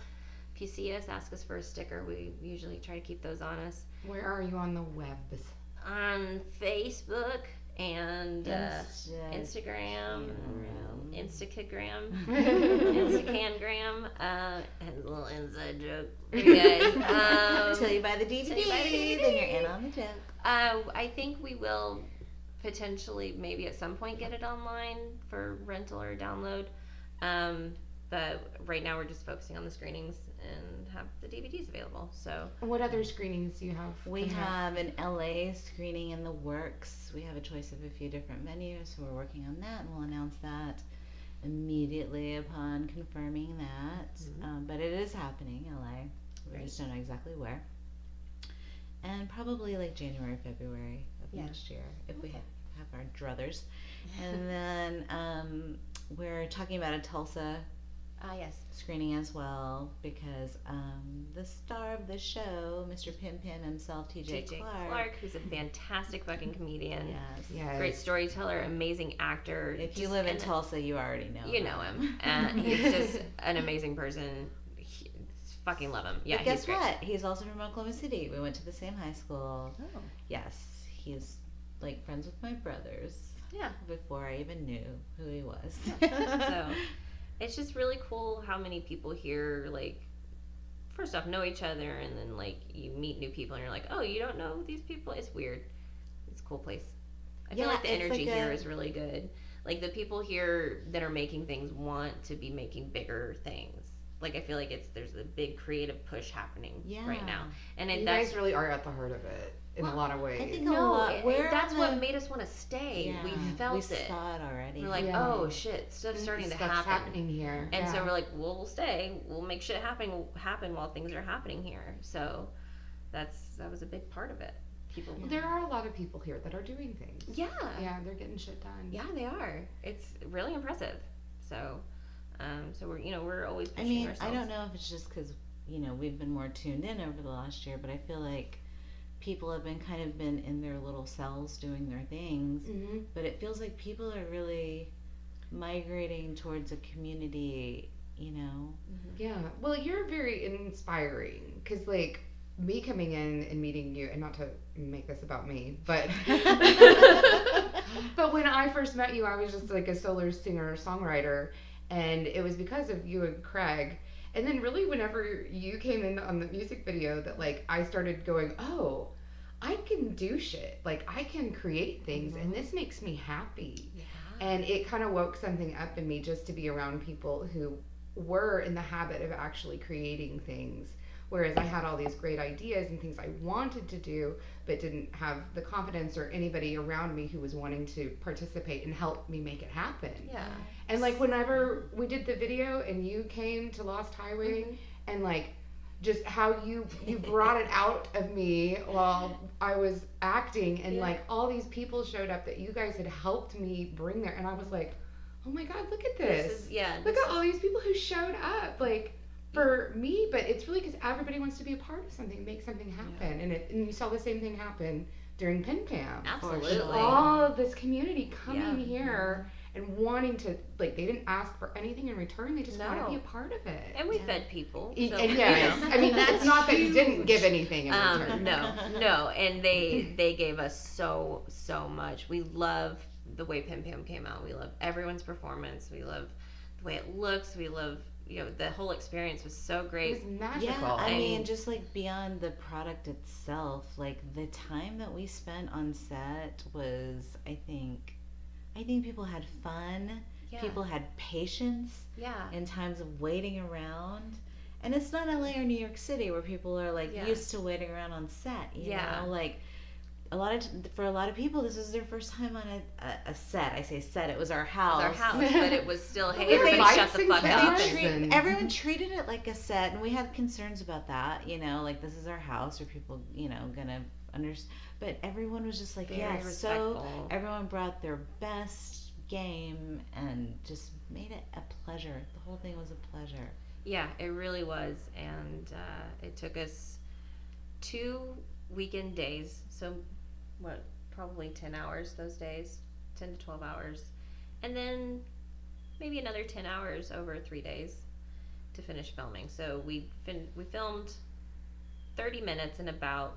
If you see us, ask us for a sticker. We usually try to keep those on us. Where are you on the webs? On Facebook and Instagram, Instagram. Instagram, Instacangram, and a little inside joke for you guys. Until you buy the DVD, Until you buy the DVD. then you're in on the joke. I think we will potentially maybe at some point get it online for rental or download. But right now we're just focusing on the screenings and have the DVDs available. So What other screenings do you have? We coming up? have an LA screening in the works. We have a choice of a few different venues, so we're working on that, and we'll announce that immediately upon confirming that. Mhm. But it is happening, LA. We Great. just don't know exactly where. And probably like January, February of Yeah. next year, if we Okay. have our druthers. And then we're talking about a Tulsa yes, screening as well, because the star of the show, Mr. PIMPAM himself, TJ Clark. who's a fantastic fucking comedian. Yes. Yes. Great storyteller, amazing actor. If you just live in an- Tulsa, you already know. you know him. He's just an amazing person. Fucking love him. Yeah, But guess he's great. what? He's also from Oklahoma City. We went to the same high school. Oh. Yes, he's like friends with my brothers. Yeah. Before I even knew who he was. So it's just really cool how many people here, like, first off, know each other, and then, like, you meet new people, and you're like, oh, you don't know these people? It's weird. It's a cool place. I feel Yeah, like the it's energy like here a- is really good. Like, the people here that are making things want to be making bigger things. Like, I feel like there's a big creative push happening right now. And You that's guys really are at the heart of it in a lot of ways. I think no, a lot. We're that's on what the- made us want to stay. Yeah, We felt we it. saw it already. We're like, Yeah. oh shit, stuff's starting to Stuff's happen. happening here. And so Yeah. we're like, well, we'll stay. We'll make shit happen while things are happening here. So that was a big part of it. people. There are a lot of people here that are doing things. Yeah. Yeah, they're getting shit done. Yeah, they are. It's really impressive. So, so we're always pushing ourselves. I don't know if it's just because we've been more tuned in over the last year, but I feel like people have been in their little cells doing their things. Mm-hmm. But it feels like people are really migrating towards a community. Yeah. Well, you're very inspiring because, like, me coming in and meeting you, and not to make this about me, but but when I first met you, I was just like a solo singer-songwriter, and it was because of you and Craig. And then really whenever you came in on the music video that, like, I started going, oh, I can do shit. Like, I can create things, and this makes me happy. Yeah. And it kind of woke something up in me just to be around people who were in the habit of actually creating things. Whereas I had all these great ideas and things I wanted to do, but didn't have the confidence or anybody around me who was wanting to participate and help me make it happen. Yeah. And, like, whenever we did the video and you came to Lost Highway and, like, just how you brought it out of me while I was acting, and like all these people showed up that you guys had helped me bring there, and I was like, oh my God, look at this. Look at all these people who showed up, like, for me. But it's really because everybody wants to be a part of something, make something happen. And you saw the same thing happen during PIMPAM. Absolutely. All of this community coming here and wanting to, like, they didn't ask for anything in return. They just want to be a part of it. And we fed people. So, And yes, I mean, it's not that you didn't give anything in return. No. And they gave us so much. We love the way PIMPAM came out. We love everyone's performance. We love the way it looks. We love, the whole experience was so great. It was magical. Yeah, I mean, just like beyond the product itself, like the time that we spent on set was, I think people had fun. Yeah. People had patience. Yeah. In times of waiting around. And it's not LA or New York City where people are like used to waiting around on set. You know, like for a lot of people, this was their first time on a set. I say set, it was our house. It was our house, but it was still, hey, We were everybody shut the lights fuck and up. cameras. Everyone treated it like a set, and we had concerns about that. Like, this is our house. Are people, gonna understand? But everyone was just like, Very so respectful. everyone brought their best game and just made it a pleasure. The whole thing was a pleasure. Yeah, it really was. And it took us 2 weekend days. So, probably 10 hours those days, 10 to 12 hours. And then maybe another 10 hours over 3 days to finish filming. So we filmed 30 minutes in about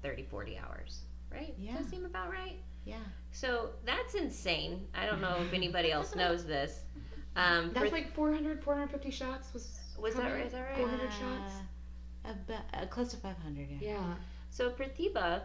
30-40 hours, right? Yeah. Does that seem about right? Yeah. So that's insane. I don't know if anybody else knows this. That's like 450 shots Was that right? Is that right? 400 shots? About close to 500, yeah. Yeah. So Pratibha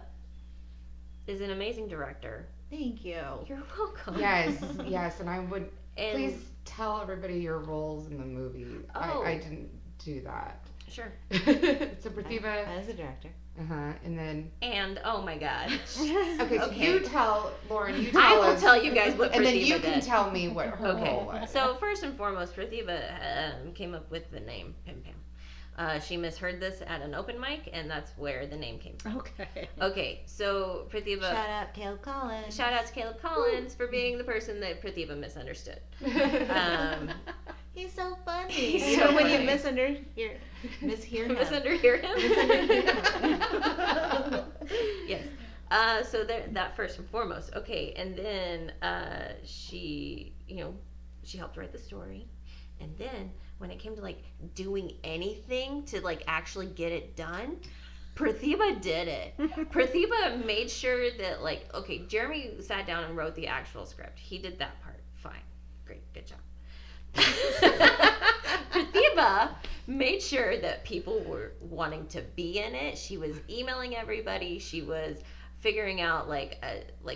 is an amazing director. Thank you. You're welcome. Yes, and I would And please tell everybody your roles in the movie. Oh. I didn't do that. Sure. So Pratibha, As a director. and then And oh my god. okay, so Okay. you tell Lauren. You I tell will us, tell you guys what and then Pratibha you can did. tell me what her Okay. role was. So first and foremost, Pratibha came up with the name PIMPAM. She misheard this at an open mic, and that's where the name came from. Okay. Okay, so Pratibha. Shout out Caleb Collins. Shout out to Caleb Collins for being the person that Pratibha misunderstood. He's so funny. He's You so know when funny. you mishear him. Misunderhear him? Yes. So that first and foremost. Okay, and then she helped write the story, and then when it came to like doing anything to like actually get it done, Pratibha did it. Pratibha made sure that like, okay, Jeremy sat down and wrote the actual script. He did that part. Fine. Great. Good job. Pratibha made sure that people were wanting to be in it. She was emailing everybody. She was figuring out like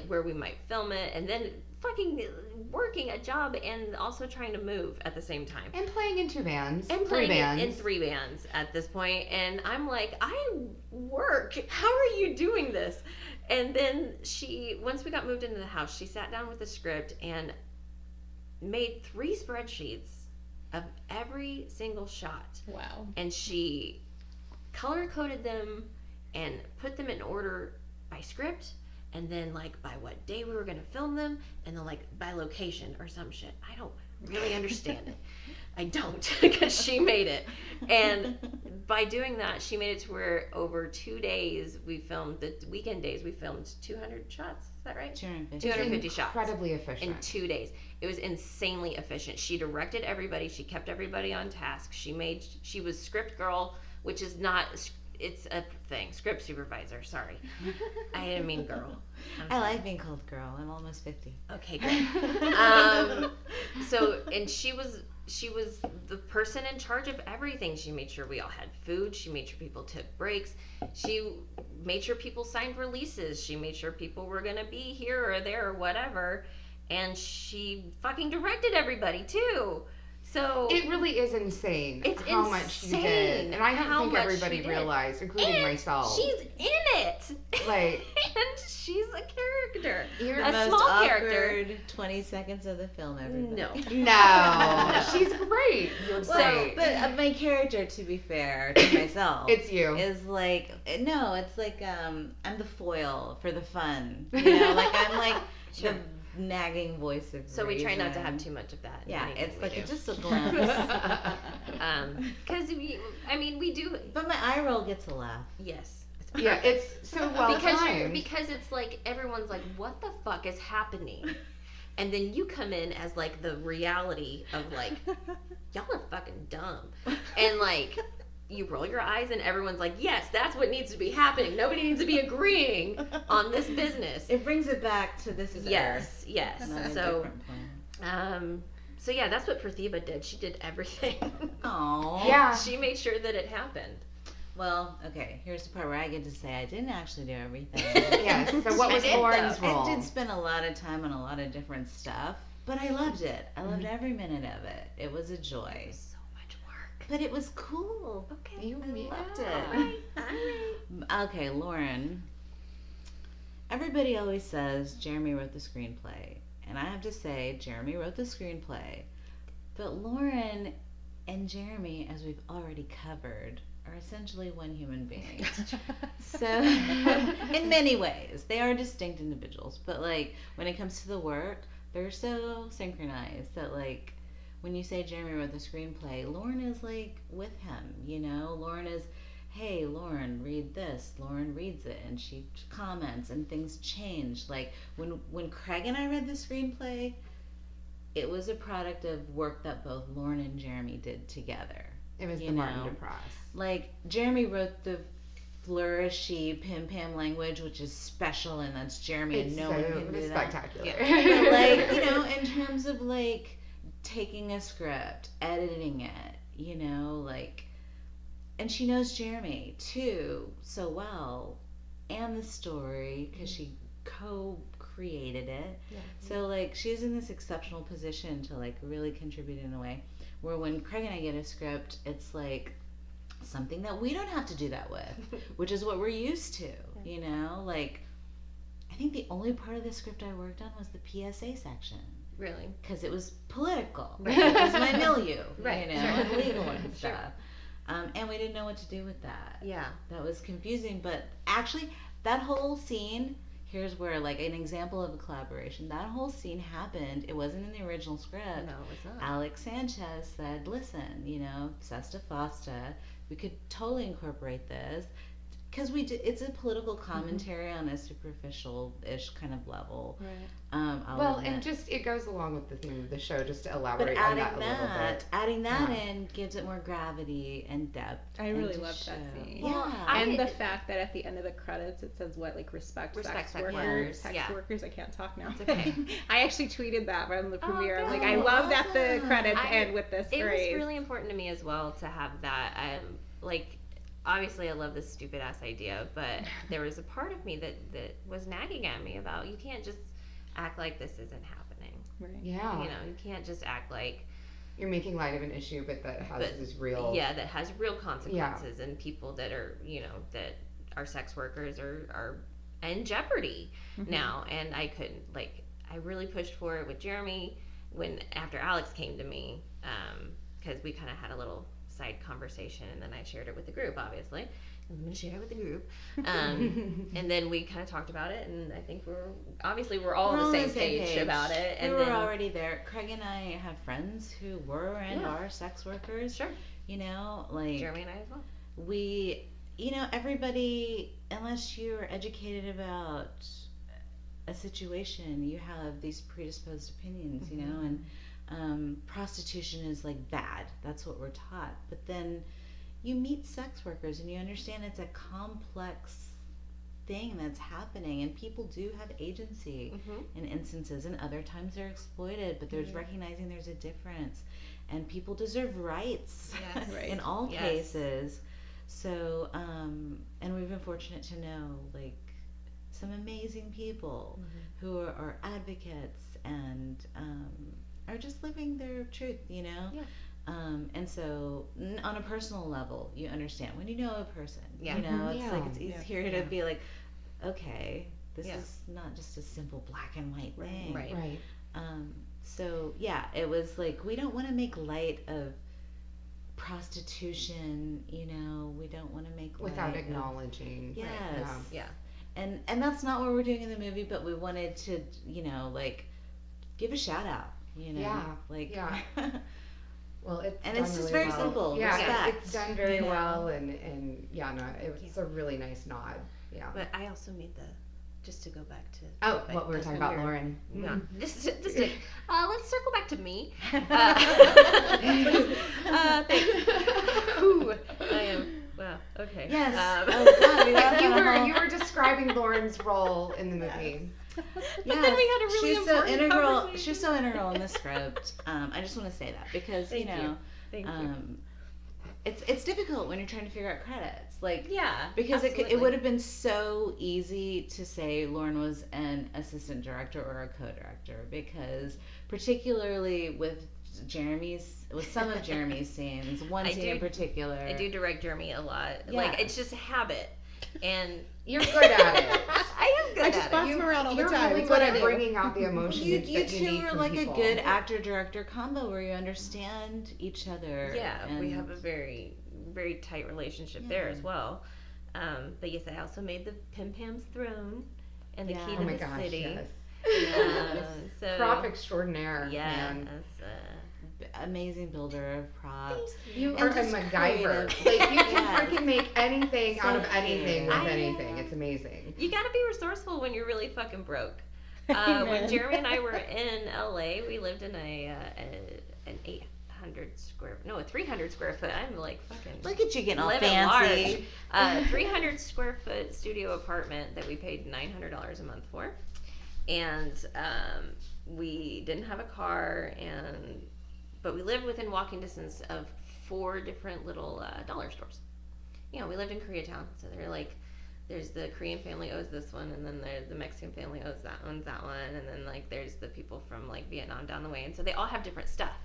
where we might film it, and then fucking working a job and also trying to move at the same time. And playing in 2 bands. And 3 playing bands. in 3 bands at this point, and I'm like, I work. How are you doing this? And then once we got moved into the house, she sat down with the script and made 3 spreadsheets of every single shot. Wow. And she color coded them and put them in order by script, and then like by what day we were gonna film them, and then like by location or some shit. I don't really understand it. I don't, because she made it. And by doing that, she made it to where over 2 days we filmed, the weekend days we filmed 200 shots. Is that right? 250 shots. Incredibly efficient. In 2 days. It was insanely efficient. She directed everybody. She kept everybody on task. She was script girl, which is not, it's a thing. Script supervisor, sorry. I didn't mean girl. I like being called girl. I'm almost 50. Okay, good. And she was the person in charge of everything. She made sure we all had food. She made sure people took breaks. She made sure people signed releases. She made sure people were going to be here or there or whatever. And she fucking directed everybody too. So it really is insane it's how much you did. And I don't think everybody realized, including myself. She's in it. Like, and she's a character. You're a the most small awkward character. 20 seconds of the film, everybody. No. No. She's great. You're Well, great. but my character, to be fair to myself, It's you. is like, no, it's like I'm the foil for the fun. You know, like I'm like Sure. the nagging voice of So we try not to reason. have too much of that. in Yeah, anything it's we like do. just a glimpse. Because we do. But my eye roll gets a laugh. Yes. Yeah, it's so well timed. Because it's like everyone's like, what the fuck is happening? And then you come in as like the reality of like, y'all are fucking dumb, and like you roll your eyes and everyone's like, yes, that's what needs to be happening. Nobody needs to be agreeing on this business. It brings it back to this is Earth. Yes. Not a So different plan. so yeah, that's what Pratibha did. She did everything. Aww. Yeah. She made sure that it happened. Well, okay, here's the part where I get to say I didn't actually do everything. Yes. So what I was did, Lauren's though. role? I did spend a lot of time on a lot of different stuff, but I loved it. I loved every minute of it. It was a joy. So much work. But it was cool. Okay. You loved yeah. it. Okay, Lauren. Everybody always says Jeremy wrote the screenplay. And I have to say, Jeremy wrote the screenplay. But Lauren and Jeremy, as we've already covered, are essentially one human being. So, in many ways, they are distinct individuals. But, like, when it comes to the work, they're so synchronized that, like, when you say Jeremy wrote the screenplay, Lauren is, like, with him, you know? Lauren is, hey, Lauren, read this. Lauren reads it, and she comments, and things change. Like, when Craig and I read the screenplay, it was a product of work that both Lauren and Jeremy did together. It was you the Martin know. DePross. Like, Jeremy wrote the flourishy PIMPAM language, which is special, and that's Jeremy, It's and no so one can do that. spectacular. But, like, you know, in terms of, like, taking a script, editing it, you know, like, and she knows Jeremy, too, so well, and the story, because she co-created it. Yeah. So, like, she's in this exceptional position to, like, really contribute in a way where when Craig and I get a script, it's, like, something that we don't have to do that with, which is what we're used to, you know? Like, I think the only part of the script I worked on was the PSA section. Really? Because it was political. Right. It was my milieu, Right. you know, Sure. and legal and Sure. stuff. And we didn't know what to do with that. Yeah. That was confusing, but actually, that whole scene, here's where, like, an example of a collaboration, that whole scene happened. It wasn't in the original script. No, it's not. Alex Sanchez said, listen, you know, Sesta Fosta, we could totally incorporate this. Because it's a political commentary on a superficial-ish kind of level. Right. I'll Well, admit. and just it goes along with the theme of the show, just to But elaborate on adding that a little bit. adding that Yeah. in gives it more gravity and depth. I and really to loved that show. scene. Well, Yeah. I- And the fact that at the end of the credits it says what, like respect sex sex workers. workers, Sex yeah. workers. I can't talk now. It's okay. I actually tweeted that from the premiere. I'm like, good. I love that the Awesome. credits I- end with this It phrase. was really important to me as well to have that. Like, obviously, I love this stupid ass idea, but there was a part of me that was nagging at me about you can't just act like this isn't happening. Right. Yeah. You know, you can't just act like You're making light of an issue, but that has But- this real. yeah, that has real consequences, and people that are, you know, that are sex workers are in jeopardy now. And I couldn't, like, I really pushed for it with Jeremy after Alex came to me, because we kind of had a little side conversation, and then I shared it with the group, obviously, I'm going to share it with the group. And then we kind of talked about it, and I think we're all on the same page about it. And we were already there. Craig and I have friends who were and are sex workers. Sure. You know, like Jeremy and I as well. We, you know, everybody, unless you're educated about a situation, you have these predisposed opinions, you know, and prostitution is like bad. That's what we're taught. But then you meet sex workers and you understand it's a complex thing that's happening, and people do have agency in instances, and other times they're exploited, but there's recognizing there's a difference, and people deserve rights in all cases. So and we've been fortunate to know like some amazing people who are advocates and are just living their truth, you know. And so on a personal level, you understand when you know a person, you know, it's like it's easier to be like, okay, this is not just a simple black and white thing. Right. So yeah, it was like, we don't want to make light of prostitution, you know, we don't want to make without light acknowledging. And that's not what we're doing in the movie, but we wanted to, you know, like give a shout out, you know, Well, it's just really very well. simple. Yeah, Respect, it's done very well, and it's a really nice nod. Yeah. But I also made just to go back to. What we were talking about, Lauren. No, let's circle back to me. Thanks. Ooh, I am. Wow. Okay. Yes. You were describing Lauren's role in the movie. But then we had a really important conversation. She's so integral in the script. I just want to say that because Thank you. it's difficult when you're trying to figure out credits, like because absolutely. it would have been so easy to say Lauren was an assistant director or a co-director, because particularly with some of Jeremy's scenes, one scene in particular, I do direct Jeremy a lot. Like it's just a habit. And you're good at it. I am good I just at boss it. him around all the You're time. really It's good what I at do. bringing out the emotion you that two you need are from like people. a good actor-director combo where you understand each other. Yeah, and we have a very, very tight relationship there as well. But yes, I also made the PIMPAM's throne and the key to the city. Yes. So Prop extraordinaire. man. amazing builder of props. You And are a just MacGyver. creative. Like you can Yes. freaking make anything So out of anything with I know. anything. It's amazing. You gotta be resourceful when you're really fucking broke. When Amen. Jeremy and I were in LA, we lived in an 300 square foot. I'm like fucking. Look at you getting all living fancy. large. 300 square foot studio apartment that we paid $900 a month for, and we didn't have a car, but we lived within walking distance of 4 different little dollar stores. You know, we lived in Koreatown, so they're like, there's the Korean family owes this one, and then the Mexican family owes that one, and then like there's the people from like Vietnam down the way, and so they all have different stuff.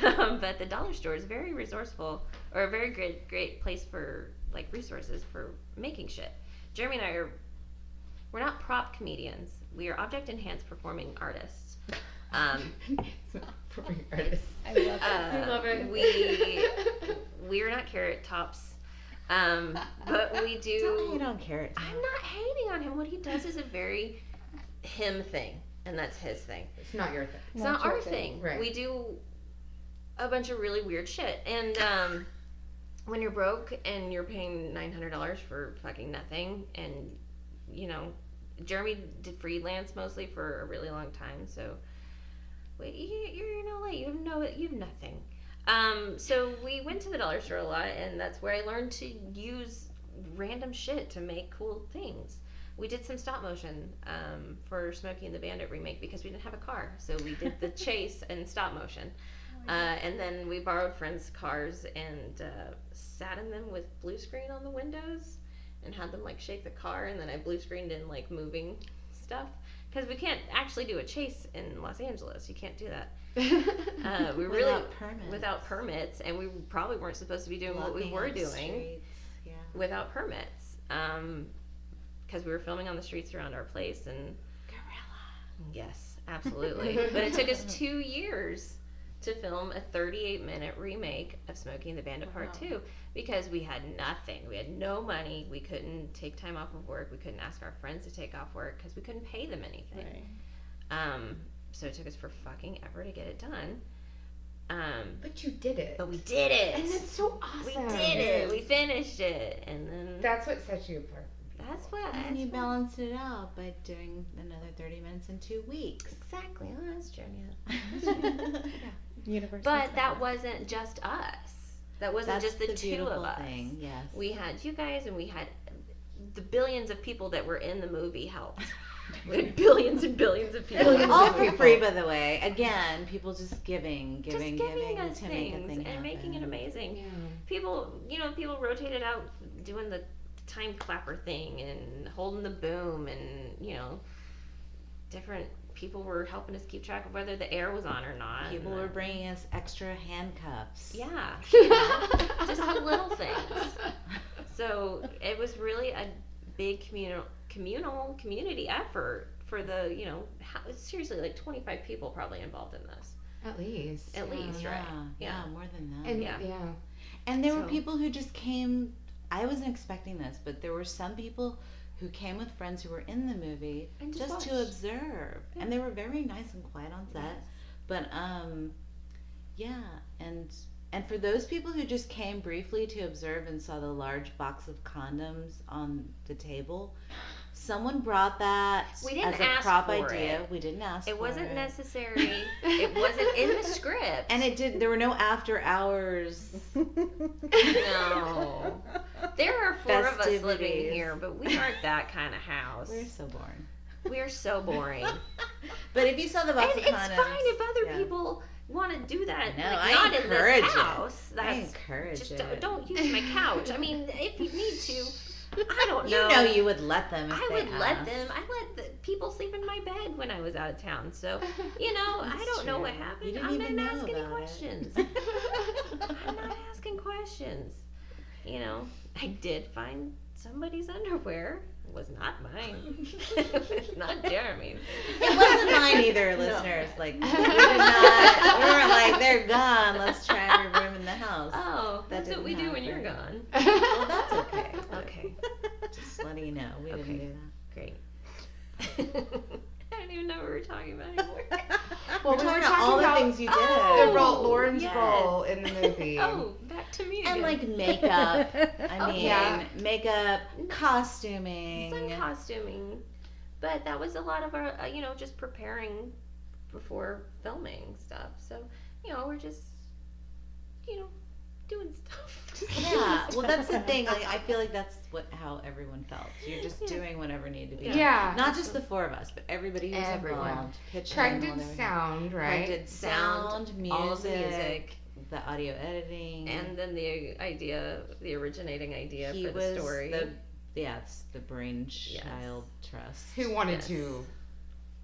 But the dollar store is very resourceful, or a very great place for like resources for making shit. Jeremy and I we're not prop comedians. We are object enhanced performing artists. It's not for artists. I love it. I love it. We are not Carrot Tops, but we do. Don't hate on Carrot Top. I'm not hating on him. What he does is a very him thing, and that's his thing. It's not your thing. It's Not not your our thing. thing. Right. We do a bunch of really weird shit, and when you're broke and you're paying $900 for fucking nothing, and you know, Jeremy did freelance mostly for a really long time, so wait, you're in LA, you have nothing. So we went to the dollar store a lot, and that's where I learned to use random shit to make cool things. We did some stop motion for Smokey and the Bandit remake because we didn't have a car, so we did the chase in stop motion. And then we borrowed friends' cars and sat in them with blue screen on the windows and had them like shake the car, and then I blue screened in like moving stuff because we can't actually do a chase in Los Angeles. You can't do that. We really without permits, and we probably weren't supposed to be doing what we Walking were on doing streets, yeah. without permits because we were filming on the streets around our place. And Gorilla. yes, absolutely. But it took us 2 years to film a 38-minute remake of Smokey and the Bandit Part 2 because we had nothing. We had no money. We couldn't take time off of work. We couldn't ask our friends to take off work because we couldn't pay them anything. Right. So it took us for fucking ever to get it done. But you did it. But we did it. And it's so awesome. We did it. We finished it. And then That's what sets you apart. that's what. And you balanced it out by doing another 30 minutes in 2 weeks. Exactly. Oh, that's true. Yeah. Universe. But that wasn't just us. That wasn't That's just the two beautiful of us. thing, yes. We had you guys, and we had the billions of people that were in the movie helped. We had billions and billions of people. All for free, by the way. Again, people just giving Just giving us to make a things thing and happen. making it amazing. Yeah. People rotated out doing the time clapper thing and holding the boom, and different people were helping us keep track of whether the air was on or not. People were bringing us extra handcuffs. Yeah, just the little things. So it was really a big community effort for the seriously like 25 people probably involved in this. At least. At least, right? Yeah, more than that. And Yeah. And there were So- people who just came. I wasn't expecting this, but there were some people who came with friends who were in the movie And just just to watched. observe, Yeah. and they were very nice and quiet on set. Yes. But yeah, and for those people who just came briefly to observe and saw the large box of condoms on the table, someone brought that We didn't as a ask prop for idea. it. We didn't ask. It for wasn't it. necessary. It wasn't in the script. And it did. There were no after hours. No. There are 4 of us living Festivities. here, but we aren't that kind of house. We're so boring. We're so boring. But if you saw the box And of it's condoms, fine if other yeah. people want to do that. No, like, I not in encourage this it. house. I That's encourage just it. don't use my couch. I mean, if you need to, I don't You know. know you would let them if I they would let asked. them. I let the people sleep in my bed when I was out of town. So, I That's don't know what true. happened. You didn't I'm even not know asking any about it. questions. I'm not asking questions. I did find somebody's underwear. It was not mine. It was not Jeremy's. It wasn't mine either, listeners. Like we weren't like they're gone. Let's try every room in the house. Oh, That that's what we didn't do when you're happen. gone. Well, that's okay. Okay, Just letting you know, we Okay. didn't do that. great. I don't even know what we were talking about anymore. Well, we were Talking about talking all the about things you did. the role, Oh, Lauren's yes. role in the movie. Oh, back to me again. And like makeup. I Oh, mean, yeah. makeup, costuming. Some costuming, but that was a lot of our, just preparing before filming stuff. So, we're just, doing stuff. Yeah, well, that's the thing. Like, I feel like that's how everyone felt. You're just doing whatever needed to be done. Yeah. Not just the 4 of us, but everybody who's Everyone. involved. Pitching Craig all did everything. sound, Craig right? did sound, music, all of the music, the audio editing, and then the originating idea he for was the story. it's the brainchild trust. Who wanted Yes. to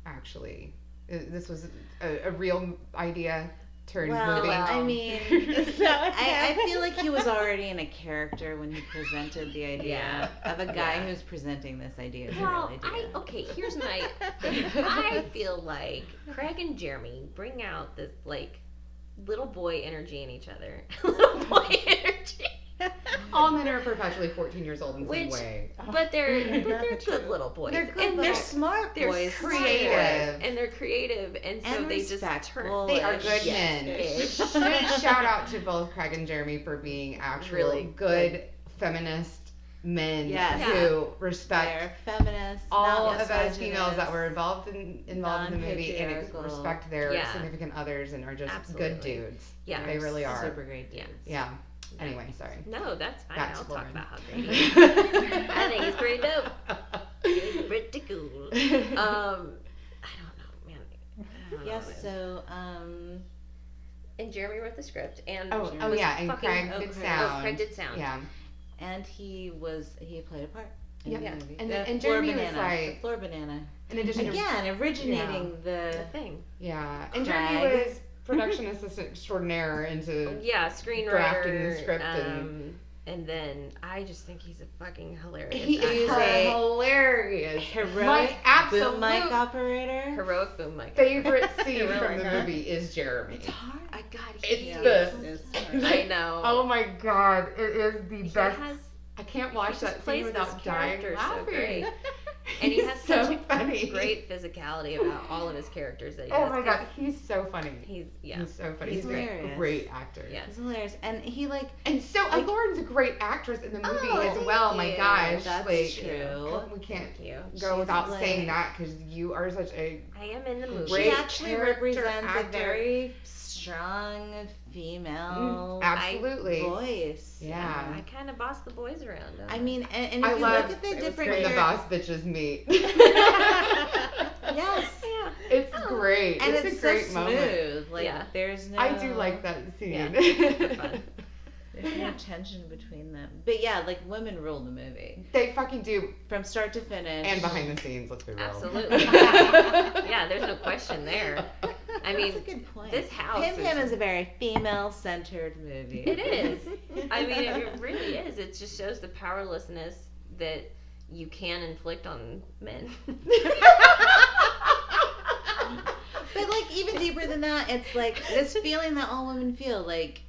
actually? This was a real idea turned Well, movie. I mean, I feel like he was already in a character when he presented the idea of a guy Yeah. who's presenting this idea as Well, a real idea. here's my thing. I feel like Craig and Jeremy bring out this like little boy energy in each other. Little boy energy. All men are perpetually 14 years old in some Which- way. But they're good little boys. They're good and They're they're smart they're boys, creative. and they're creative, and so and they just respectful. turn. They are good Yes, men. ish. Good shout out to both Craig and Jeremy for being actual Really good feminist men Yes. who respect They're feminists, all not of us females that misogynists. were involved in the movie and Non-patriarchal. respect their Yeah. significant others and are just good Absolutely. dudes. Yeah. They really are. Super great Yeah. dudes. Yeah. Anyway, sorry. No, that's fine. Back to I'll talk Lauren. about how great he is. I think he's pretty dope. He's pretty cool. I don't know, man. I don't know, Yes, man. so, And Jeremy wrote the script, and Oh, was yeah, and fucking- Craig did sound. Oh, Craig did sound. Yeah. and he played a part in Yep. the movie. And- The and floor Jeremy was banana. like- The floor banana. In addition to Again, originating The the... thing. yeah, and Jeremy Craig. was production assistant extraordinaire into Yeah, screenwriter. Drafting the script and- and then I just think he's a fucking hilarious he actor. is a hilarious heroic boom absolute mic operator. Heroic boom mic. favorite scene Really, from the huh? movie is Jeremy. It's hard. I got It's he the- is- It is I know. Oh my god, it is the He best. has, I can't watch he that just scene plays without this dying character so laughing. great. And he He's has so such a funny. great physicality about all of his characters that he Oh does. my 'cause god, he's so funny. He's He's so funny. He's He's, hilarious. a great actor. Yeah. It's hilarious, and he like. And so Lauren's a great actress in the movie Oh, as thank well. My you. gosh, That's like true. we can't Thank you. go She's without like- saying that because you are such a I am in the movie. Great She actually character represents actor. a very strong female absolutely. voice. Yeah. I kind of boss the boys around. don't I mean, and I if you love look at the it was different when the great. boss bitches meet. yes, Yeah. It's Oh. great. and it's it's a great so moment. smooth. Like Yeah. there's no. I do like that scene. Yeah, it's super fun. There's no tension between them. But yeah, like women rule the movie They fucking do. from start to finish. And behind the scenes, let's be real. Absolutely. Yeah, there's no question there. I mean, that's a good point. this house Pim Pam is- is a very female-centered movie. It is. I mean, it really is. It just shows the powerlessness that you can inflict on men. But like even deeper than that, it's like this feeling that all women feel like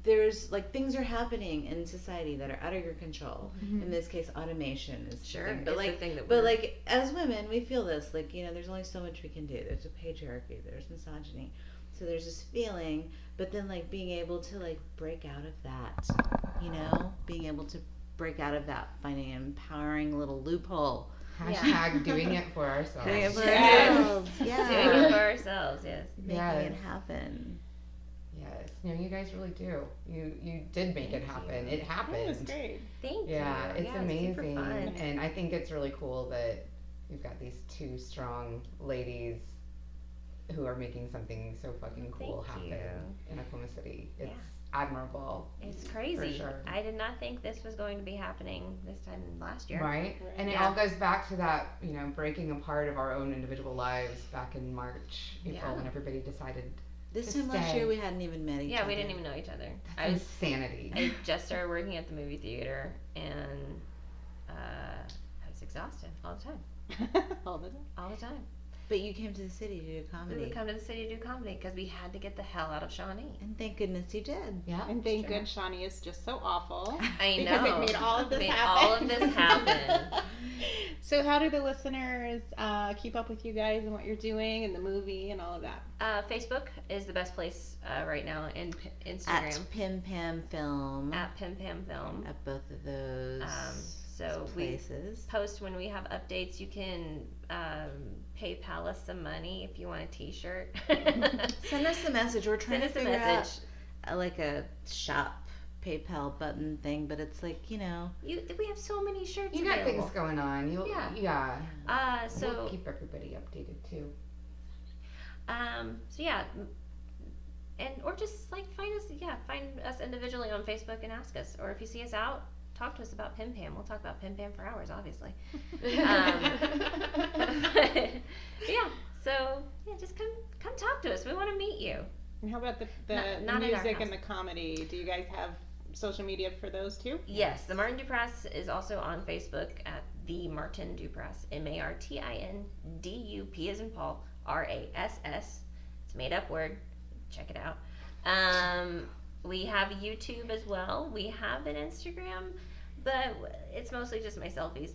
there's like things are happening in society that are out of your control. In this case, automation is the Sure, thing. it's But the like, thing that but we're- like as women, we feel this. Like there's only so much we can do. There's a patriarchy. There's misogyny. So there's this feeling, but then like being able to like break out of that. Being able to break out of that, finding an empowering little loophole. Hashtag doing it for ourselves. Doing it for Yes. ourselves. Yeah. Doing it for ourselves, yes. Making Yes. it happen. Yes. No, you guys really do. You did make it happen. It happened. It was great. Thank Yeah, you. it's super amazing. fun. And I think it's really cool that we've got these two strong ladies who are making something so fucking cool Thank happen you. in Oklahoma City. It's Yeah. admirable. It's crazy. sure. I did not think this was going to be happening this time last year. Right? Right. And it Yeah. all goes back to that, breaking apart of our own individual lives back in March, April, Yeah. when everybody decided This To time last stay. year we hadn't even met each other. Yeah, we didn't even know each other. that's insanity. I just started working at the movie theater, and I was exhausted all the time. All the time. All the time. But you came to the city to do We comedy. would come to the city to do comedy because we had to get the hell out of Shawnee. And thank goodness you did. Yeah. And thank sure. good Shawnee is just so awful. I Because know. it made all of this Made happen. all of this happen. So how do the listeners keep up with you guys and what you're doing and the movie and all of that? Facebook is the best place right now, and At Instagram Pim Pam Film. at PIMPAM Film. At both of those So we places. post when we have updates. You can PayPal us some money if you want a T-shirt. Send us a message. We're trying Send to us a figure message. out like a shop PayPal button thing, but it's like, We have so many shirts You got available. things going on. Yeah. Yeah. So We'll keep everybody updated too. so yeah, and or just like find us individually on Facebook and ask us, or if you see us out, talk to us about PIMPAM. We'll talk about PIMPAM for hours, obviously. Yeah, so just come talk to us. We want to meet you. And how about the Not in our music house. and the comedy? Do you guys have social media for those too? Yes, the Martin Duprass is also on Facebook at the Martin Duprass, MartinDup as in Paul, RASS. It's a made up word. Check it out. We have YouTube as well. We have an Instagram, but it's mostly just my selfies.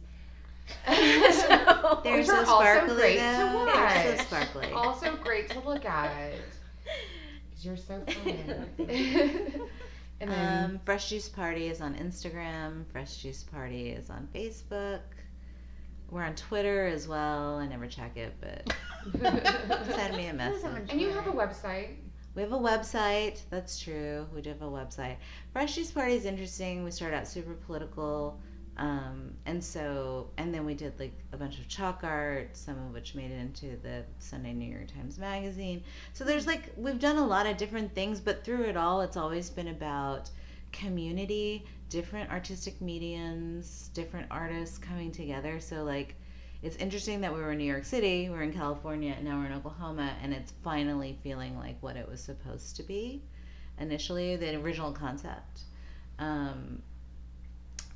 So, they're Which so are also sparkly great to though. They're so watch. sparkly. Also great to look at. Because you're so fun. And then Fresh Juice Party is on Instagram. Fresh Juice Party is on Facebook. We're on Twitter as well. I never check it, but send me a message. and you have a website. We have a website. That's true. We do have a website. Fresh Juice Party is interesting. We started out super political. And then we did like a bunch of chalk art, some of which made it into the Sunday New York Times Magazine. So there's like, we've done a lot of different things, but through it all, it's always been about community, different artistic mediums, different artists coming together. So like, it's interesting that we were in New York City, we're in California, and now we're in Oklahoma, and it's finally feeling like what it was supposed to be initially, the original concept.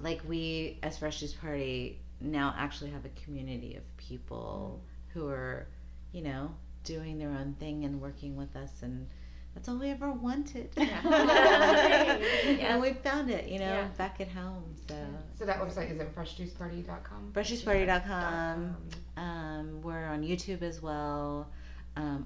Like we, as Fresh Juice Party, now actually have a community of people who are, you know, doing their own thing and working with us, and that's all we ever wanted. Yeah. And we found it, you know, Yeah. back at home. So that website is at freshjuiceparty.com? Freshjuiceparty.com. We're on YouTube as well.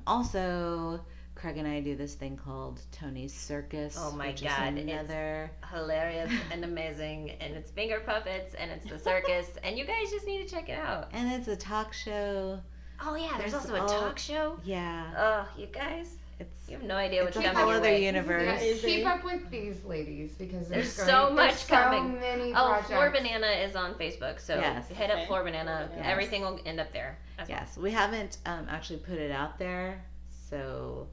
Also, Craig and I do this thing called Tony's Circus. Oh my which God, is another. Hilarious and amazing, and it's finger puppets, and it's the circus, and you guys just need to check it out. And it's a talk show. Oh yeah, there's also a all- talk show. Yeah, Oh, you guys, it's you have no idea what's a coming whole your other way. universe. Yes, keep up with these ladies because There's there's so going- much there's coming. So many Oh, projects. Floor Banana is on Facebook, so Yes. hit up Okay. Floor Banana. Yes. Everything will end up there. As well. Yes, we haven't actually put it out there, so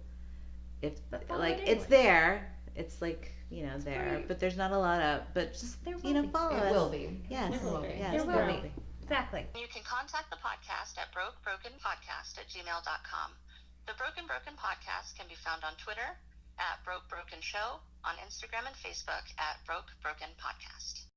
if But follow like it it's anyway. there, it's like, you know, there, great. but there's not a lot of. But just There you will know, be. follow It us. will be. Yes, It will be. yes, There there will will be. be. Exactly. You can contact the podcast at brokebrokenpodcast@gmail.com. The Broken Podcast can be found on Twitter at Broke Broken Show, on Instagram and Facebook at Broke Broken Podcast.